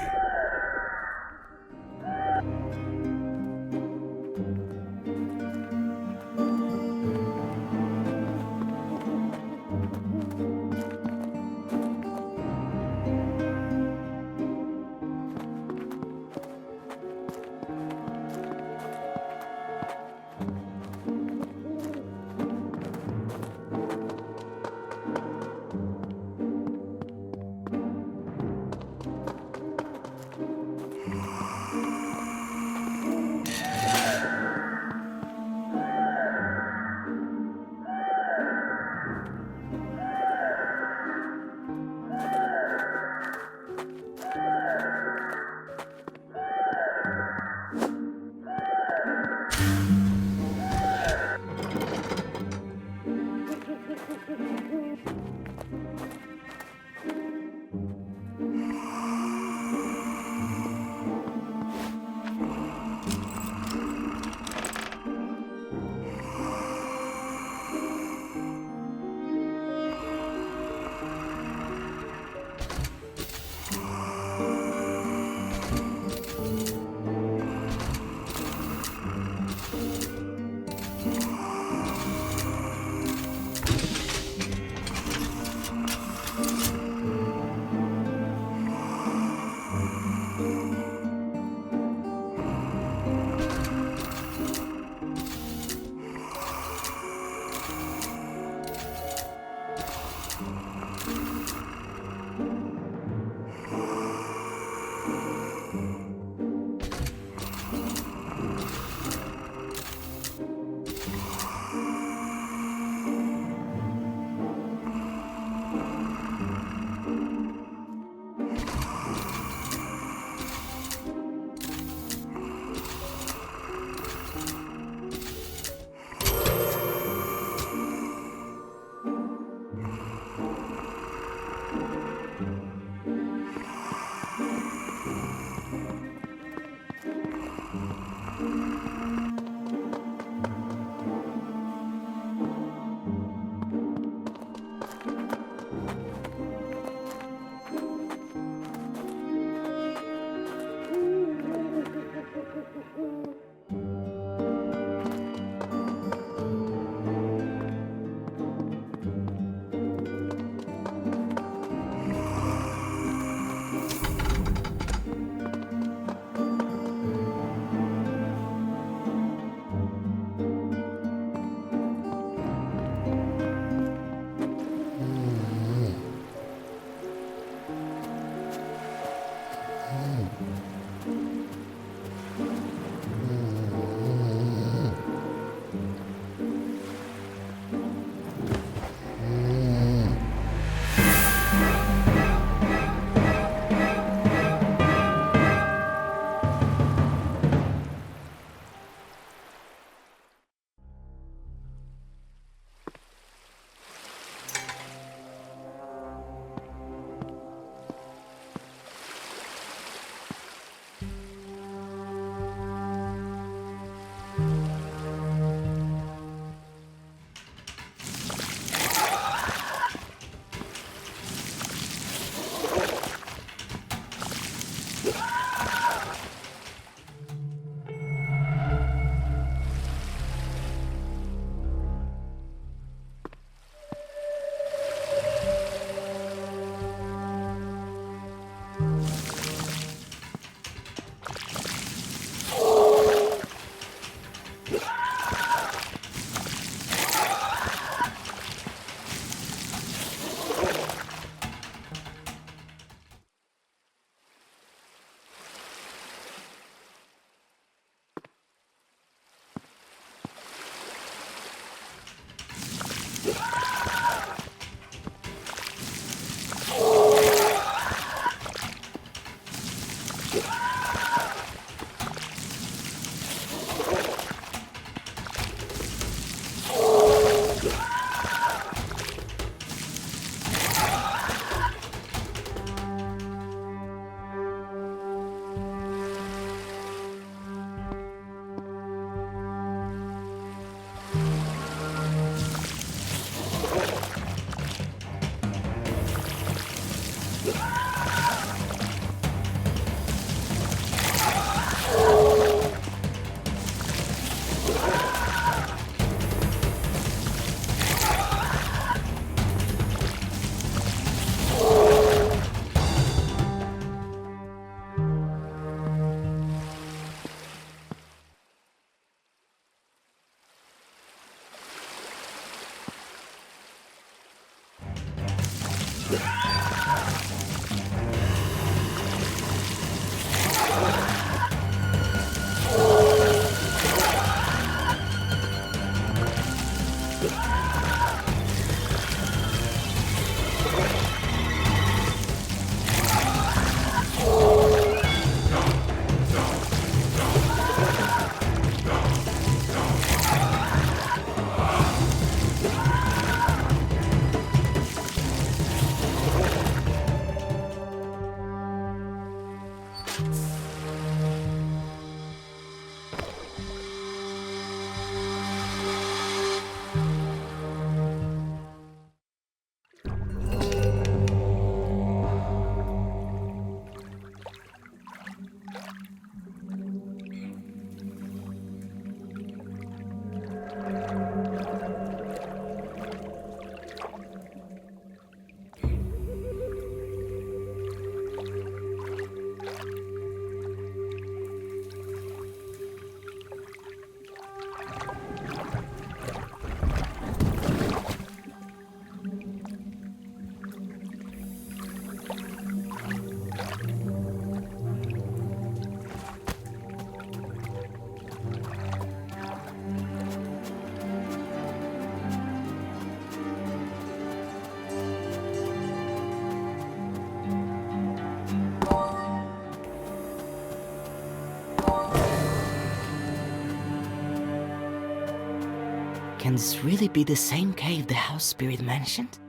Speaker 1: Can this really be the same cave the house spirit mentioned?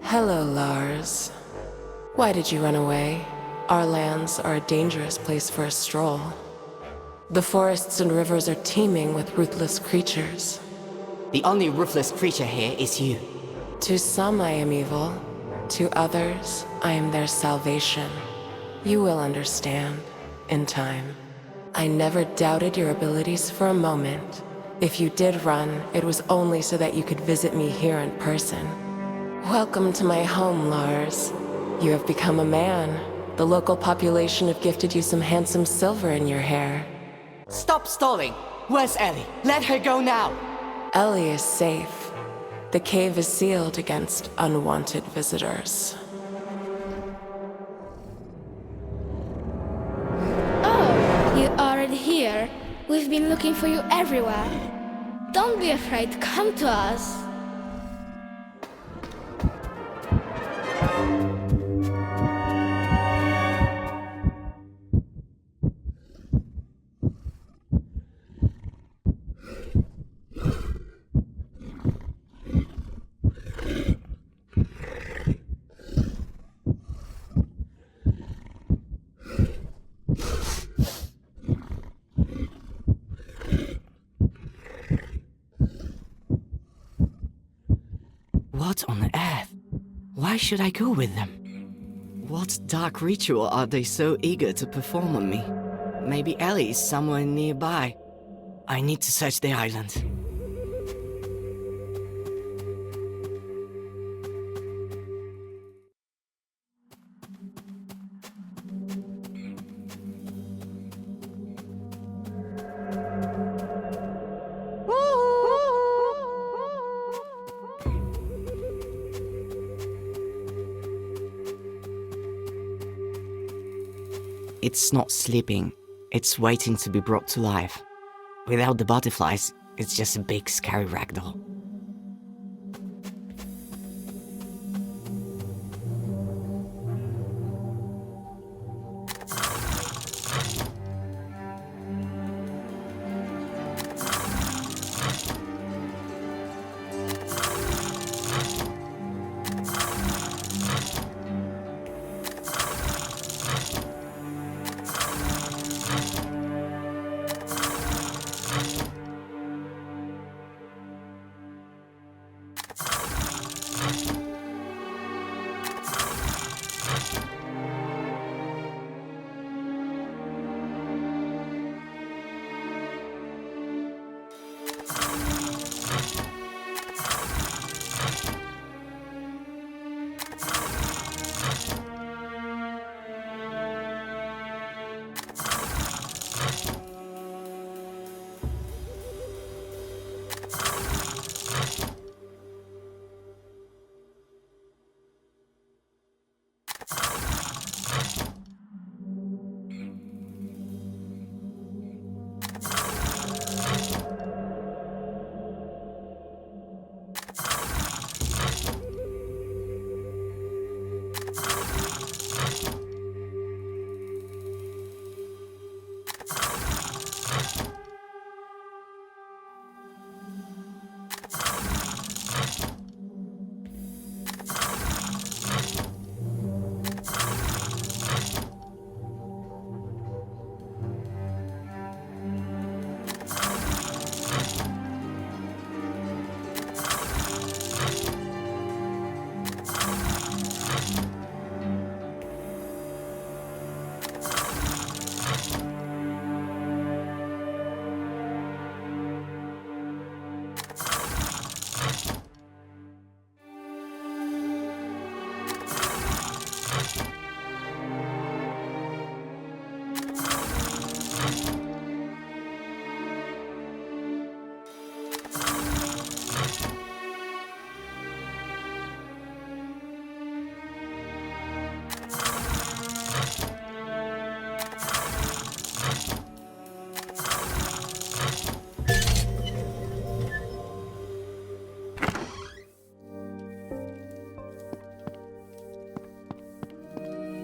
Speaker 15: Hello, Lars. Why did you run away? Our lands are a dangerous place for a stroll. The forests and rivers are teeming with ruthless creatures.
Speaker 1: The only ruthless creature here is you.
Speaker 15: To some I am evil. To others, I am their salvation. You will understand, in time. I never doubted your abilities for a moment. If you did run, it was only so that you could visit me here in person. Welcome to my home, Lars. You have become a man. The local population have gifted you some handsome silver in your hair.
Speaker 1: Stop stalling! Where's Ellie? Let her go now!
Speaker 15: Ellie is safe. The cave is sealed against unwanted visitors.
Speaker 10: Oh, you are already here. We've been looking for you everywhere. Don't be afraid, come to us.
Speaker 1: What on earth? Why should I go with them? What dark ritual are they so eager to perform on me? Maybe Ellie is somewhere nearby. I need to search the island. It's not sleeping, it's waiting to be brought to life. Without the butterflies, it's just a big scary ragdoll.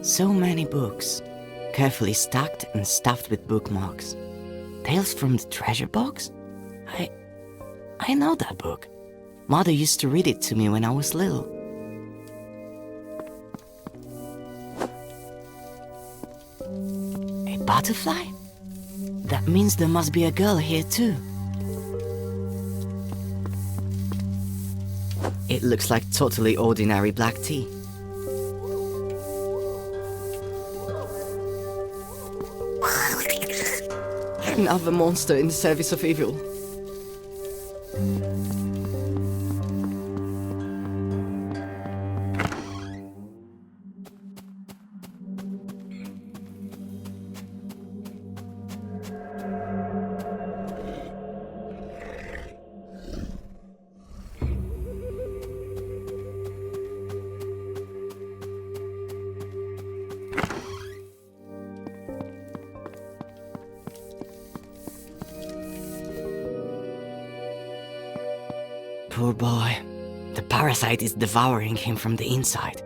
Speaker 1: So many books, carefully stacked and stuffed with bookmarks. Tales from the Treasure Box? I know that book. Mother used to read it to me when I was little. A butterfly? That means there must be a girl here too. It looks like totally ordinary black tea. Another monster in the service of evil. Poor boy. The parasite is devouring him from the inside.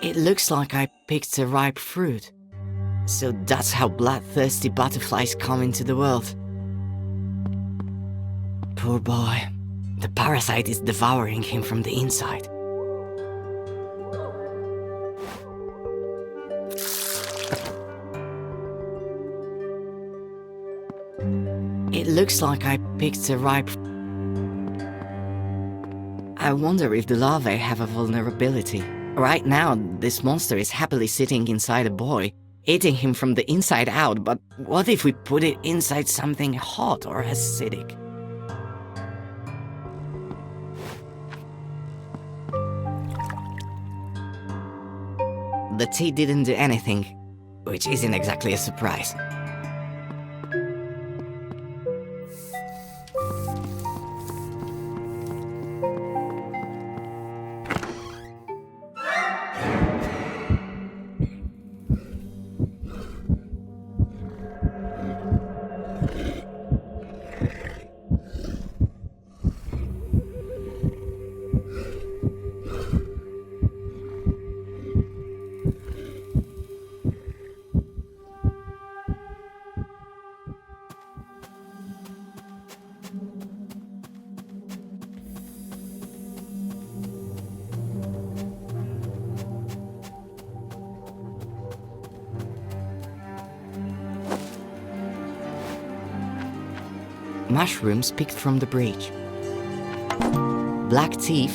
Speaker 1: It looks like I picked a ripe fruit. So that's how bloodthirsty butterflies come into the world. Poor boy. The parasite is devouring him from the inside. It looks like I picked a ripe... I wonder if the larvae have a vulnerability. Right now, this monster is happily sitting inside a boy, eating him from the inside out, but what if we put it inside something hot or acidic? The tea didn't do anything, which isn't exactly a surprise. mushrooms picked from the bridge. Black tea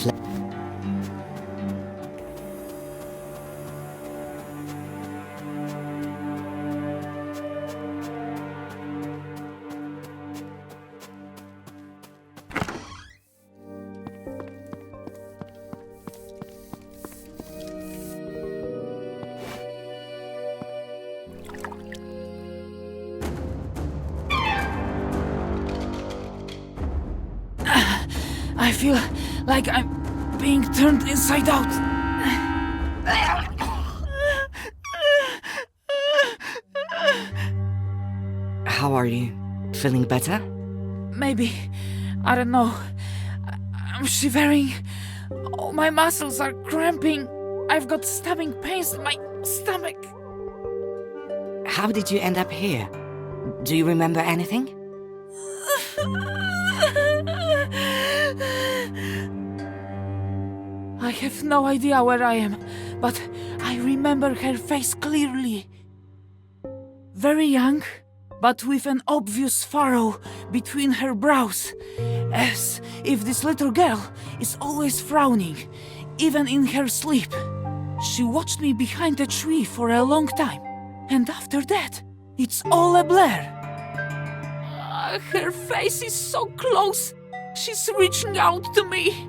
Speaker 16: I feel like I'm being turned inside out.
Speaker 1: How are you? Feeling better?
Speaker 16: Maybe. I don't know. I'm shivering. All my muscles are cramping. I've got stabbing pains in my stomach.
Speaker 1: How did you end up here? Do you remember anything?
Speaker 16: I have no idea where I am, but I remember her face clearly. Very young, but with an obvious furrow between her brows, as if this little girl is always frowning, even in her sleep. She watched me behind a tree for a long time, and after that, it's all a blur. Her face is so close, she's reaching out to me.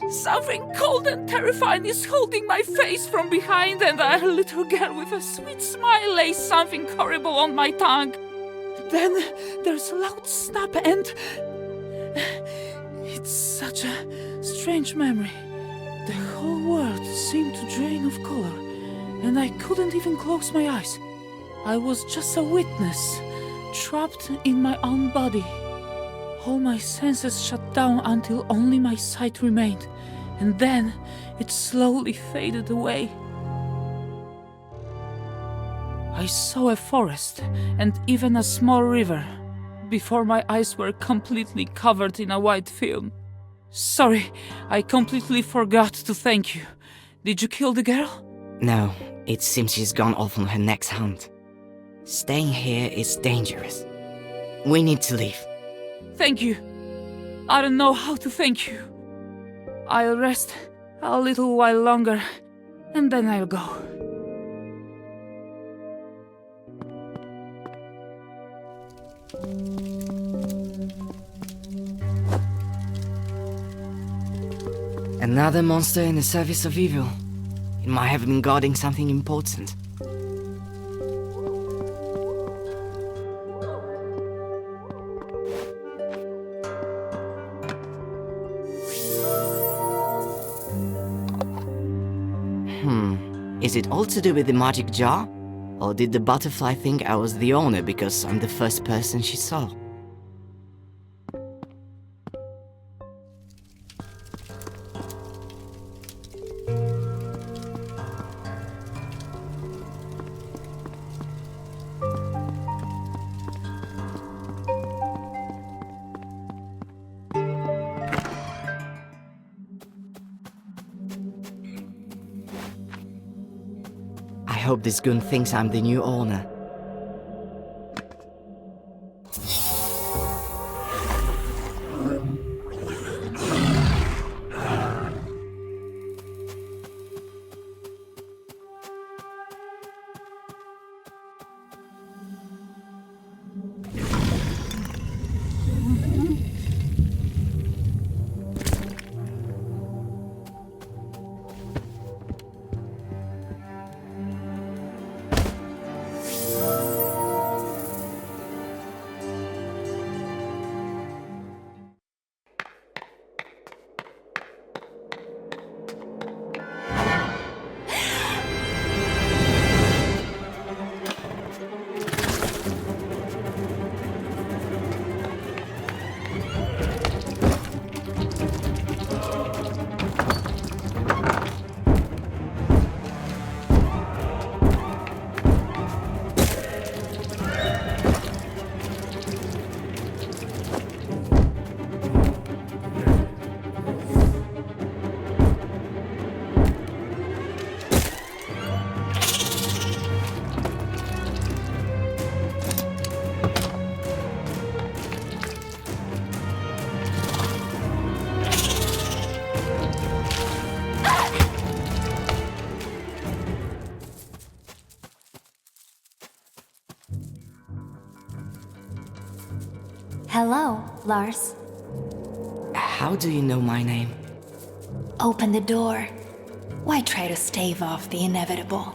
Speaker 16: Something cold and terrifying is holding my face from behind, and a little girl with a sweet smile lays something horrible on my tongue. Then there's a loud snap, and it's such a strange memory. The whole world seemed to drain of color, and I couldn't even close my eyes. I was just a witness, trapped in my own body. All my senses shut down until only my sight remained, and then it slowly faded away. I saw a forest and even a small river before my eyes were completely covered in a white film. Sorry, I completely forgot to thank you. Did you kill the girl?
Speaker 1: No, it seems she's gone off on her next hunt. Staying here is dangerous. We need to leave.
Speaker 16: Thank you. I don't know how to thank you. I'll rest a little while longer, and then I'll go.
Speaker 1: Another monster in the service of evil. It might have been guarding something important. Is it all to do with the magic jar? Or did the butterfly think I was the owner because I'm the first person she saw? I hope this goon thinks I'm the new owner.
Speaker 17: Hello, Lars.
Speaker 1: How do you know my name?
Speaker 17: Open the door. Why try to stave off the inevitable?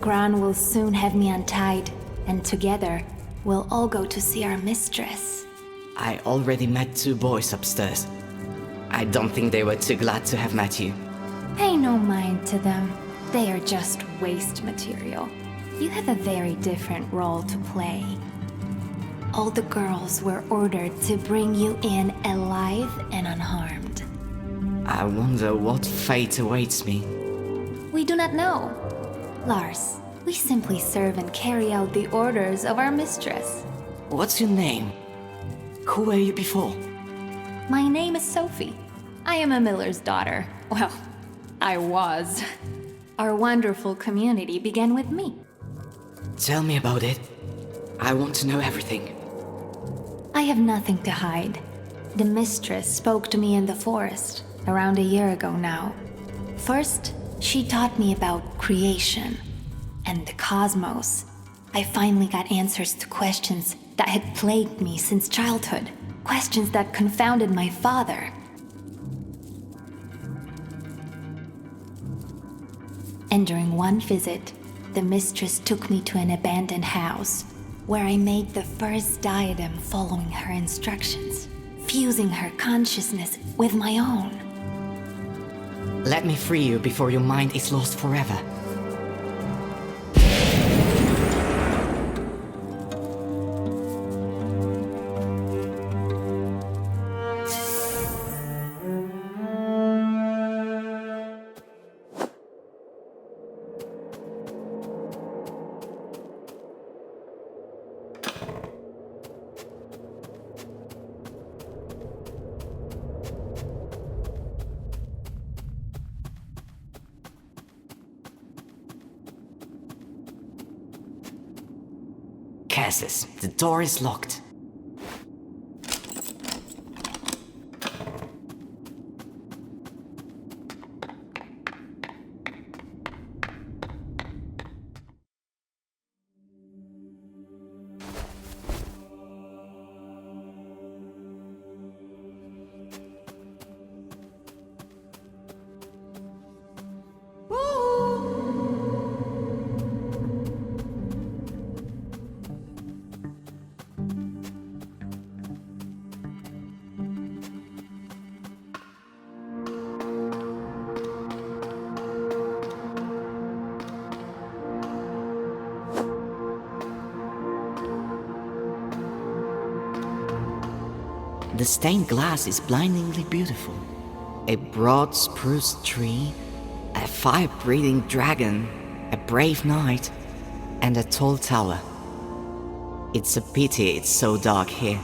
Speaker 17: Gran will soon have me untied, and together, we'll all go to see our mistress.
Speaker 1: I already met 2 boys upstairs. I don't think they were too glad to have met you.
Speaker 17: Pay no mind to them. They are just waste material. You have a very different role to play. All the girls were ordered to bring you in alive and unharmed.
Speaker 1: I wonder what fate awaits me.
Speaker 17: We do not know. Lars, we simply serve and carry out the orders of our mistress.
Speaker 1: What's your name? Who were you before?
Speaker 17: My name is Sophie. I am a miller's daughter. Well, I was. Our wonderful community began with me.
Speaker 1: Tell me about it. I want to know everything.
Speaker 17: I have nothing to hide. The mistress spoke to me in the forest, around a year ago now. First, she taught me about creation and the cosmos. I finally got answers to questions that had plagued me since childhood. Questions that confounded my father. And during one visit, the mistress took me to an abandoned house, where I made the first diadem following her instructions, fusing her consciousness with my own.
Speaker 1: Let me free you before your mind is lost forever. Cassis, the door is locked. The stained glass is blindingly beautiful. A broad spruce tree, a fire-breathing dragon, a brave knight, and a tall tower. It's a pity it's so dark here.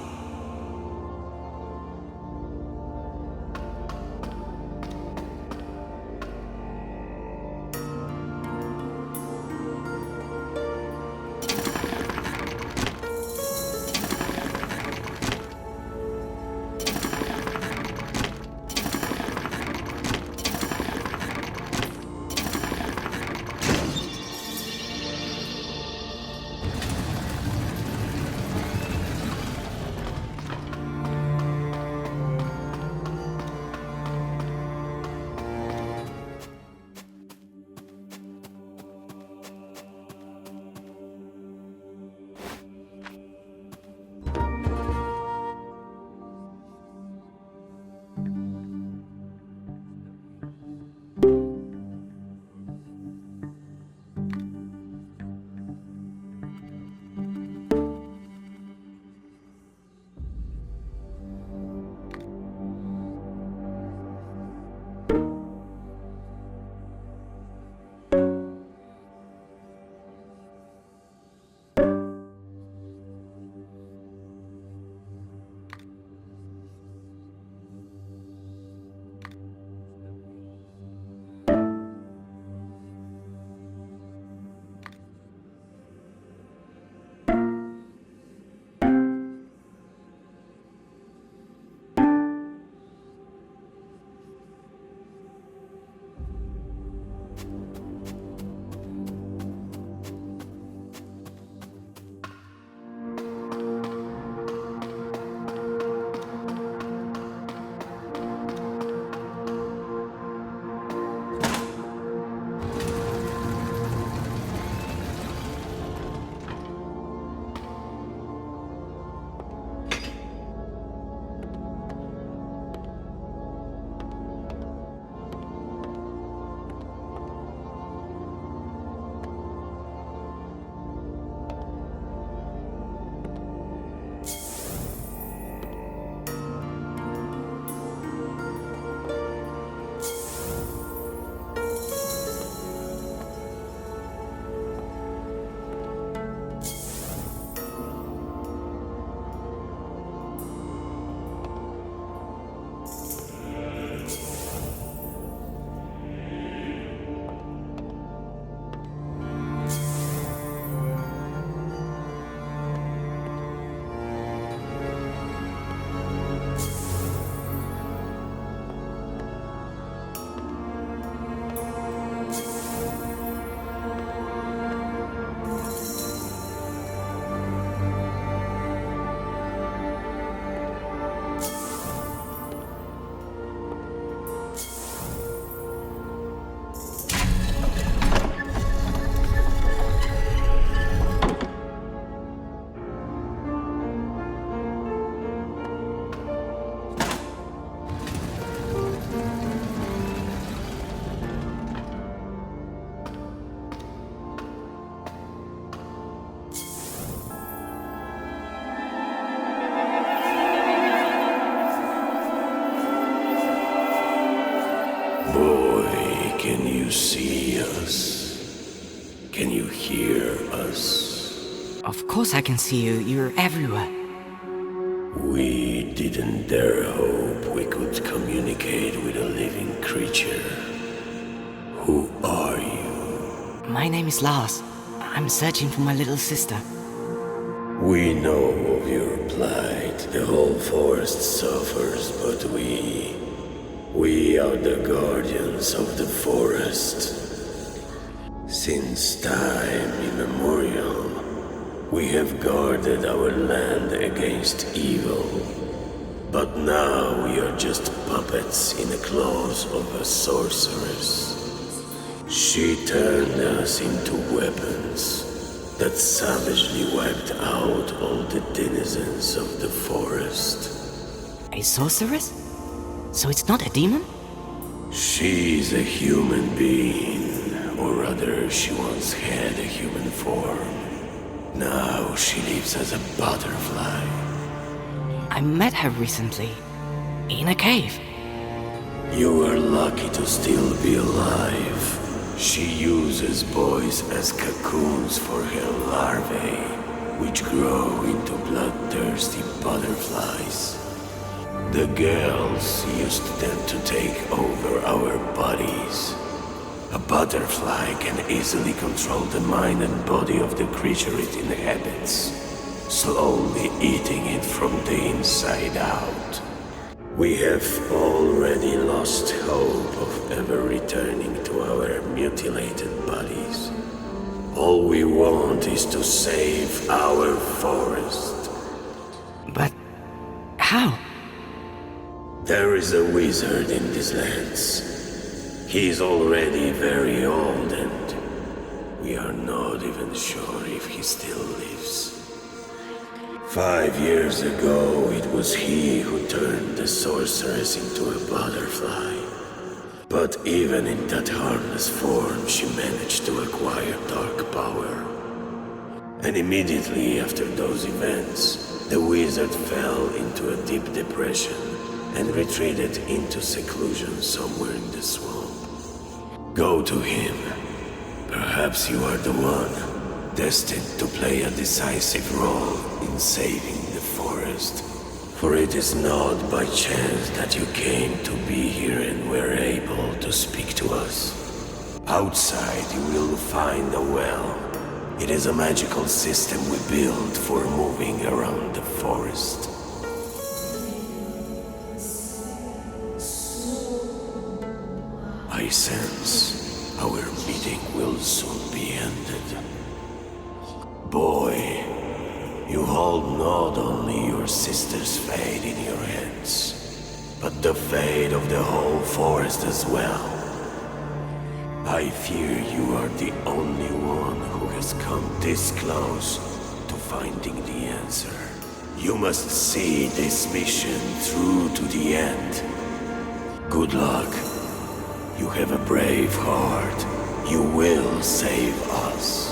Speaker 18: you see us? Can you hear us?
Speaker 1: Of course I can see you. You're everywhere.
Speaker 18: We didn't dare hope we could communicate with a living creature. Who are you?
Speaker 1: My name is Lars. I'm searching for my little sister.
Speaker 18: We know of your plight. The whole forest suffers, but we are the guardians of the forest. Since time immemorial, we have guarded our land against evil. But now we are just puppets in the claws of a sorceress. She turned us into weapons that savagely wiped out all the denizens of the forest.
Speaker 1: A sorceress? So it's not a demon?
Speaker 18: She's a human being, or rather, she once had a human form. Now she lives as a butterfly.
Speaker 1: I met her recently, in a cave.
Speaker 18: You are lucky to still be alive. She uses boys as cocoons for her larvae, which grow into bloodthirsty butterflies. The girls used them to take over our bodies. A butterfly can easily control the mind and body of the creature it inhabits, slowly eating it from the inside out. We have already lost hope of ever returning to our mutilated bodies. All we want is to save our forest.
Speaker 1: But how?
Speaker 18: There is a wizard in these lands. He is already very old and we are not even sure if he still lives. 5 years ago, it was he who turned the sorceress into a butterfly. But even in that harmless form, she managed to acquire dark power. And immediately after those events, the wizard fell into a deep depression and retreated into seclusion somewhere in the swamp. Go to him. Perhaps you are the one destined to play a decisive role in saving the forest. For it is not by chance that you came to be here and were able to speak to us. Outside you will find a well. It is a magical system we built for moving around the forest. I sense our meeting will soon be ended. Boy, you hold not only your sister's fate in your hands, but the fate of the whole forest as well. I fear you are the only one who has come this close to finding the answer. You must see this mission through to the end. Good luck. You have a brave heart. You will save us.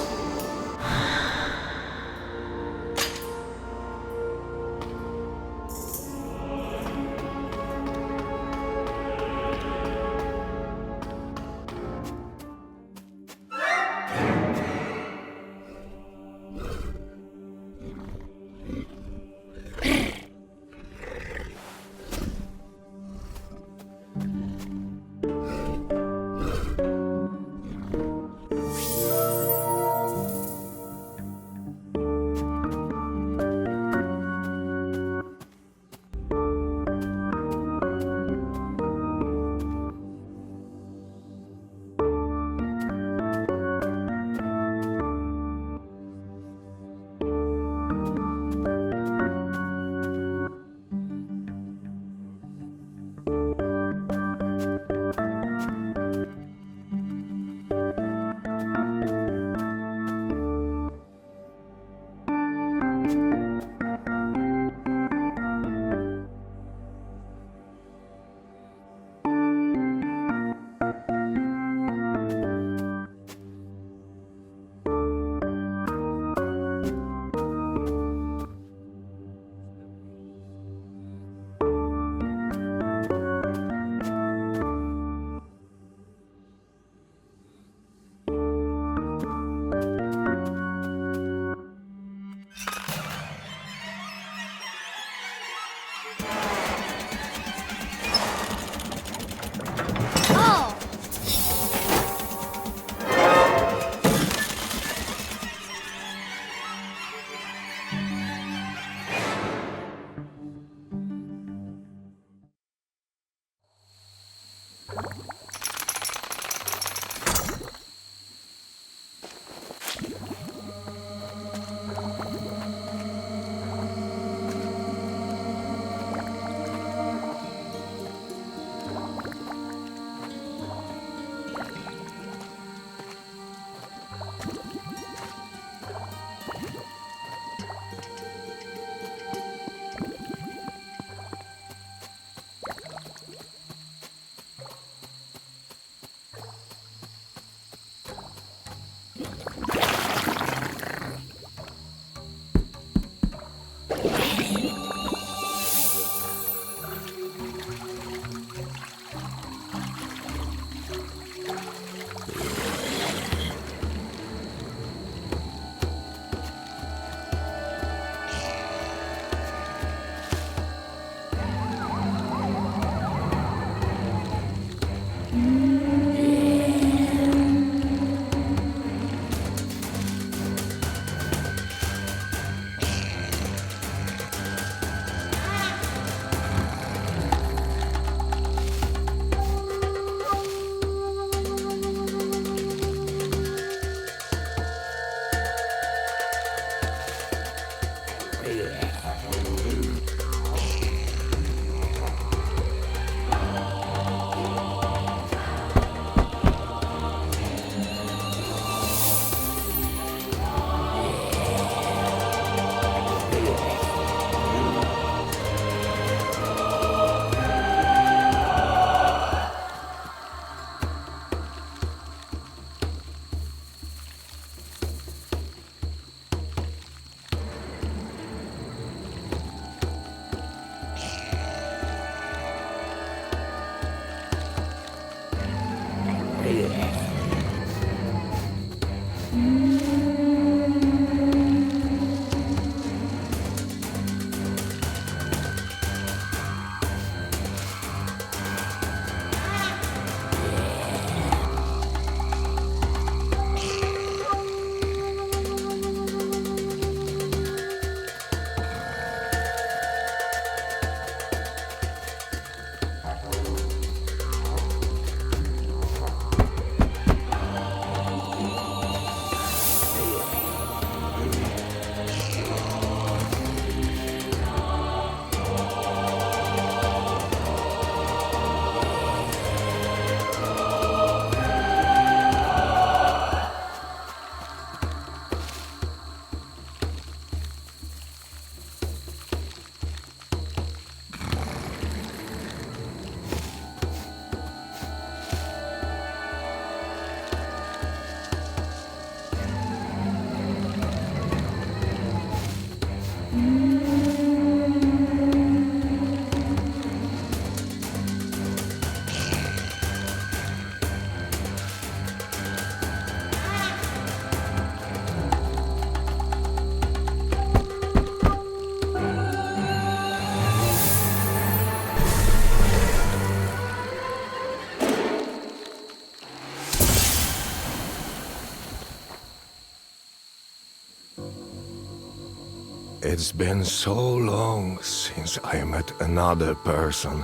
Speaker 19: It's been so long since I met another person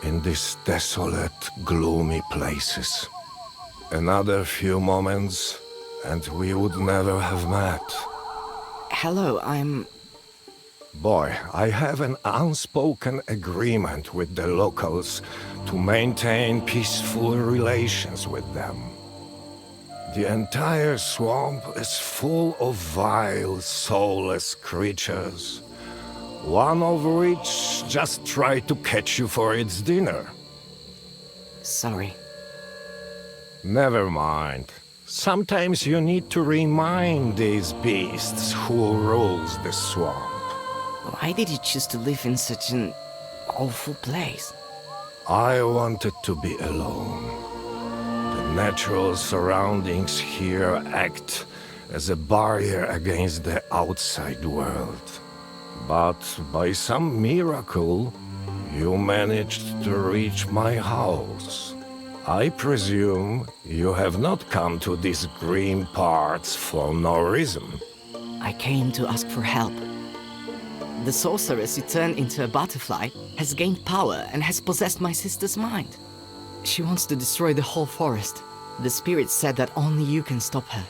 Speaker 19: in these desolate, gloomy places. Another few moments, and we would never have met.
Speaker 1: Hello, I'm...
Speaker 19: Boy, I have an unspoken agreement with the locals to maintain peaceful relations with them. The entire swamp is full of vile, soulless creatures, one of which just tried to catch you for its dinner.
Speaker 1: Sorry.
Speaker 19: Never mind. Sometimes you need to remind these beasts who rules the swamp.
Speaker 1: Why did you choose to live in such an awful place?
Speaker 19: I wanted to be alone. The natural surroundings here act as a barrier against the outside world. But by some miracle, you managed to reach my house. I presume you have not come to these green parts for no reason.
Speaker 1: I came to ask for help. The sorceress who turned into a butterfly has gained power and has possessed my sister's mind. She wants to destroy the whole forest. The spirit said that only you can stop her.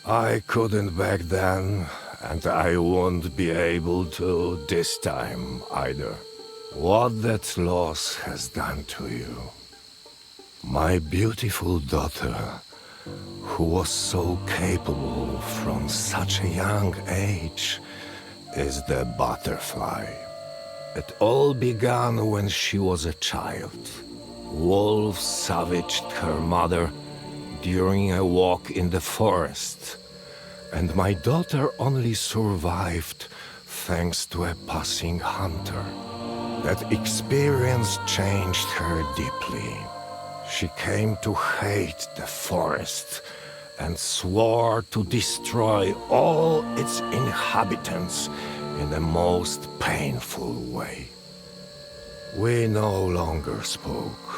Speaker 19: I couldn't back then, and I won't be able to this time either. What that loss has done to you. My beautiful daughter, who was so capable from such a young age, is the butterfly. It all began when she was a child. Wolves savaged her mother during a walk in the forest, and my daughter only survived thanks to a passing hunter. That experience changed her deeply. She came to hate the forest and swore to destroy all its inhabitants in the most painful way. We no longer spoke.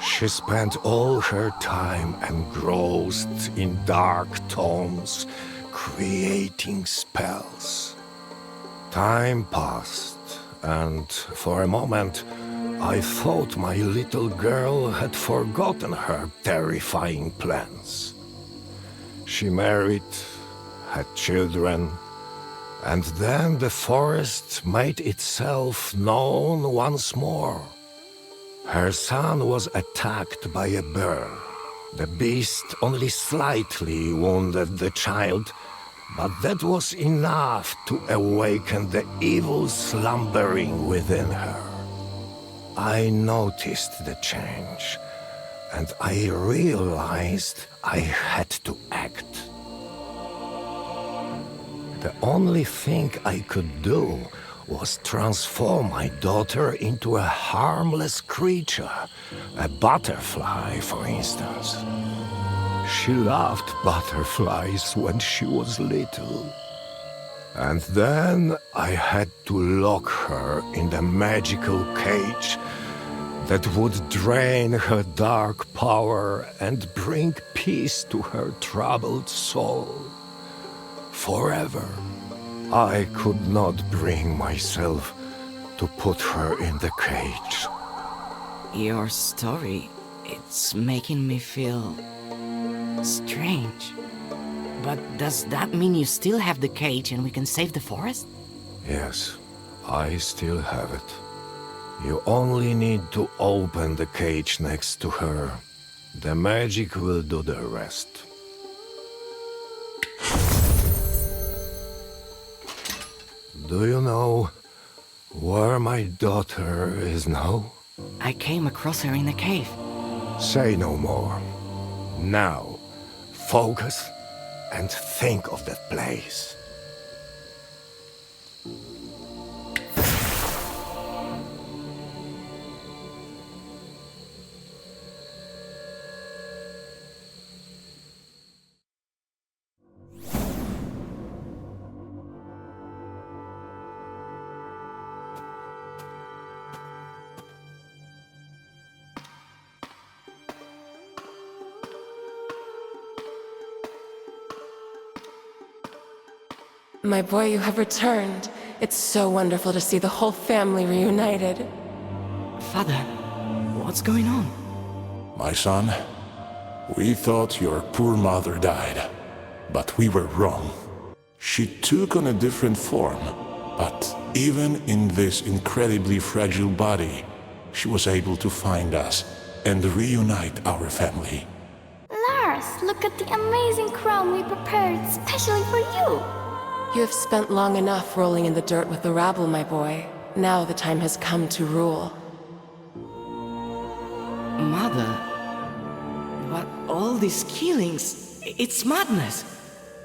Speaker 19: She spent all her time engrossed in dark tomes, creating spells. Time passed, and for a moment, I thought my little girl had forgotten her terrifying plans. She married, had children, and then the forest made itself known once more. Her son was attacked by a bear. The beast only slightly wounded the child, but that was enough to awaken the evil slumbering within her. I noticed the change, and I realized I had to act. The only thing I could do was transform my daughter into a harmless creature, a butterfly, for instance. She loved butterflies when she was little. And then I had to lock her in the magical cage that would drain her dark power and bring peace to her troubled soul. Forever, I could not bring myself to put her in the cage.
Speaker 1: Your story, it's making me feel strange. But does that mean you still have the cage and we can save the forest?
Speaker 19: Yes, I still have it. You only need to open the cage next to her. The magic will do the rest. Do you know where my daughter is now?
Speaker 1: I came across her in a cave.
Speaker 19: Say no more. Now, focus and think of that place.
Speaker 15: My boy, you have returned. It's so wonderful to see the whole family reunited.
Speaker 1: Father, what's going on?
Speaker 7: My son, we thought your poor mother died, but we were wrong. She took on a different form, but even in this incredibly fragile body, she was able to find us and reunite our family.
Speaker 2: Lars, look at the amazing crown we prepared especially for you.
Speaker 15: You have spent long enough rolling in the dirt with the rabble, my boy. Now the time has come to rule.
Speaker 1: Mother, but all these killings, it's madness.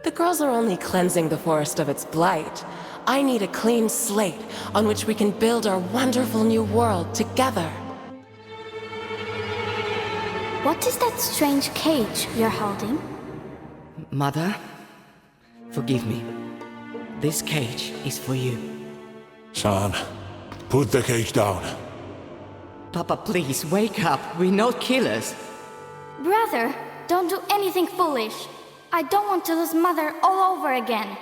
Speaker 15: The girls are only cleansing the forest of its blight. I need a clean slate on which we can build our wonderful new world together.
Speaker 2: What is that strange cage you're holding?
Speaker 1: Mother, forgive me. This cage is for you.
Speaker 7: Son, put the cage down.
Speaker 1: Papa, please, wake up. We're not killers.
Speaker 2: Brother, don't do anything foolish. I don't want to lose Mother all over again.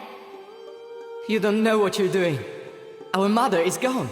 Speaker 1: You don't know what you're doing. Our mother is gone.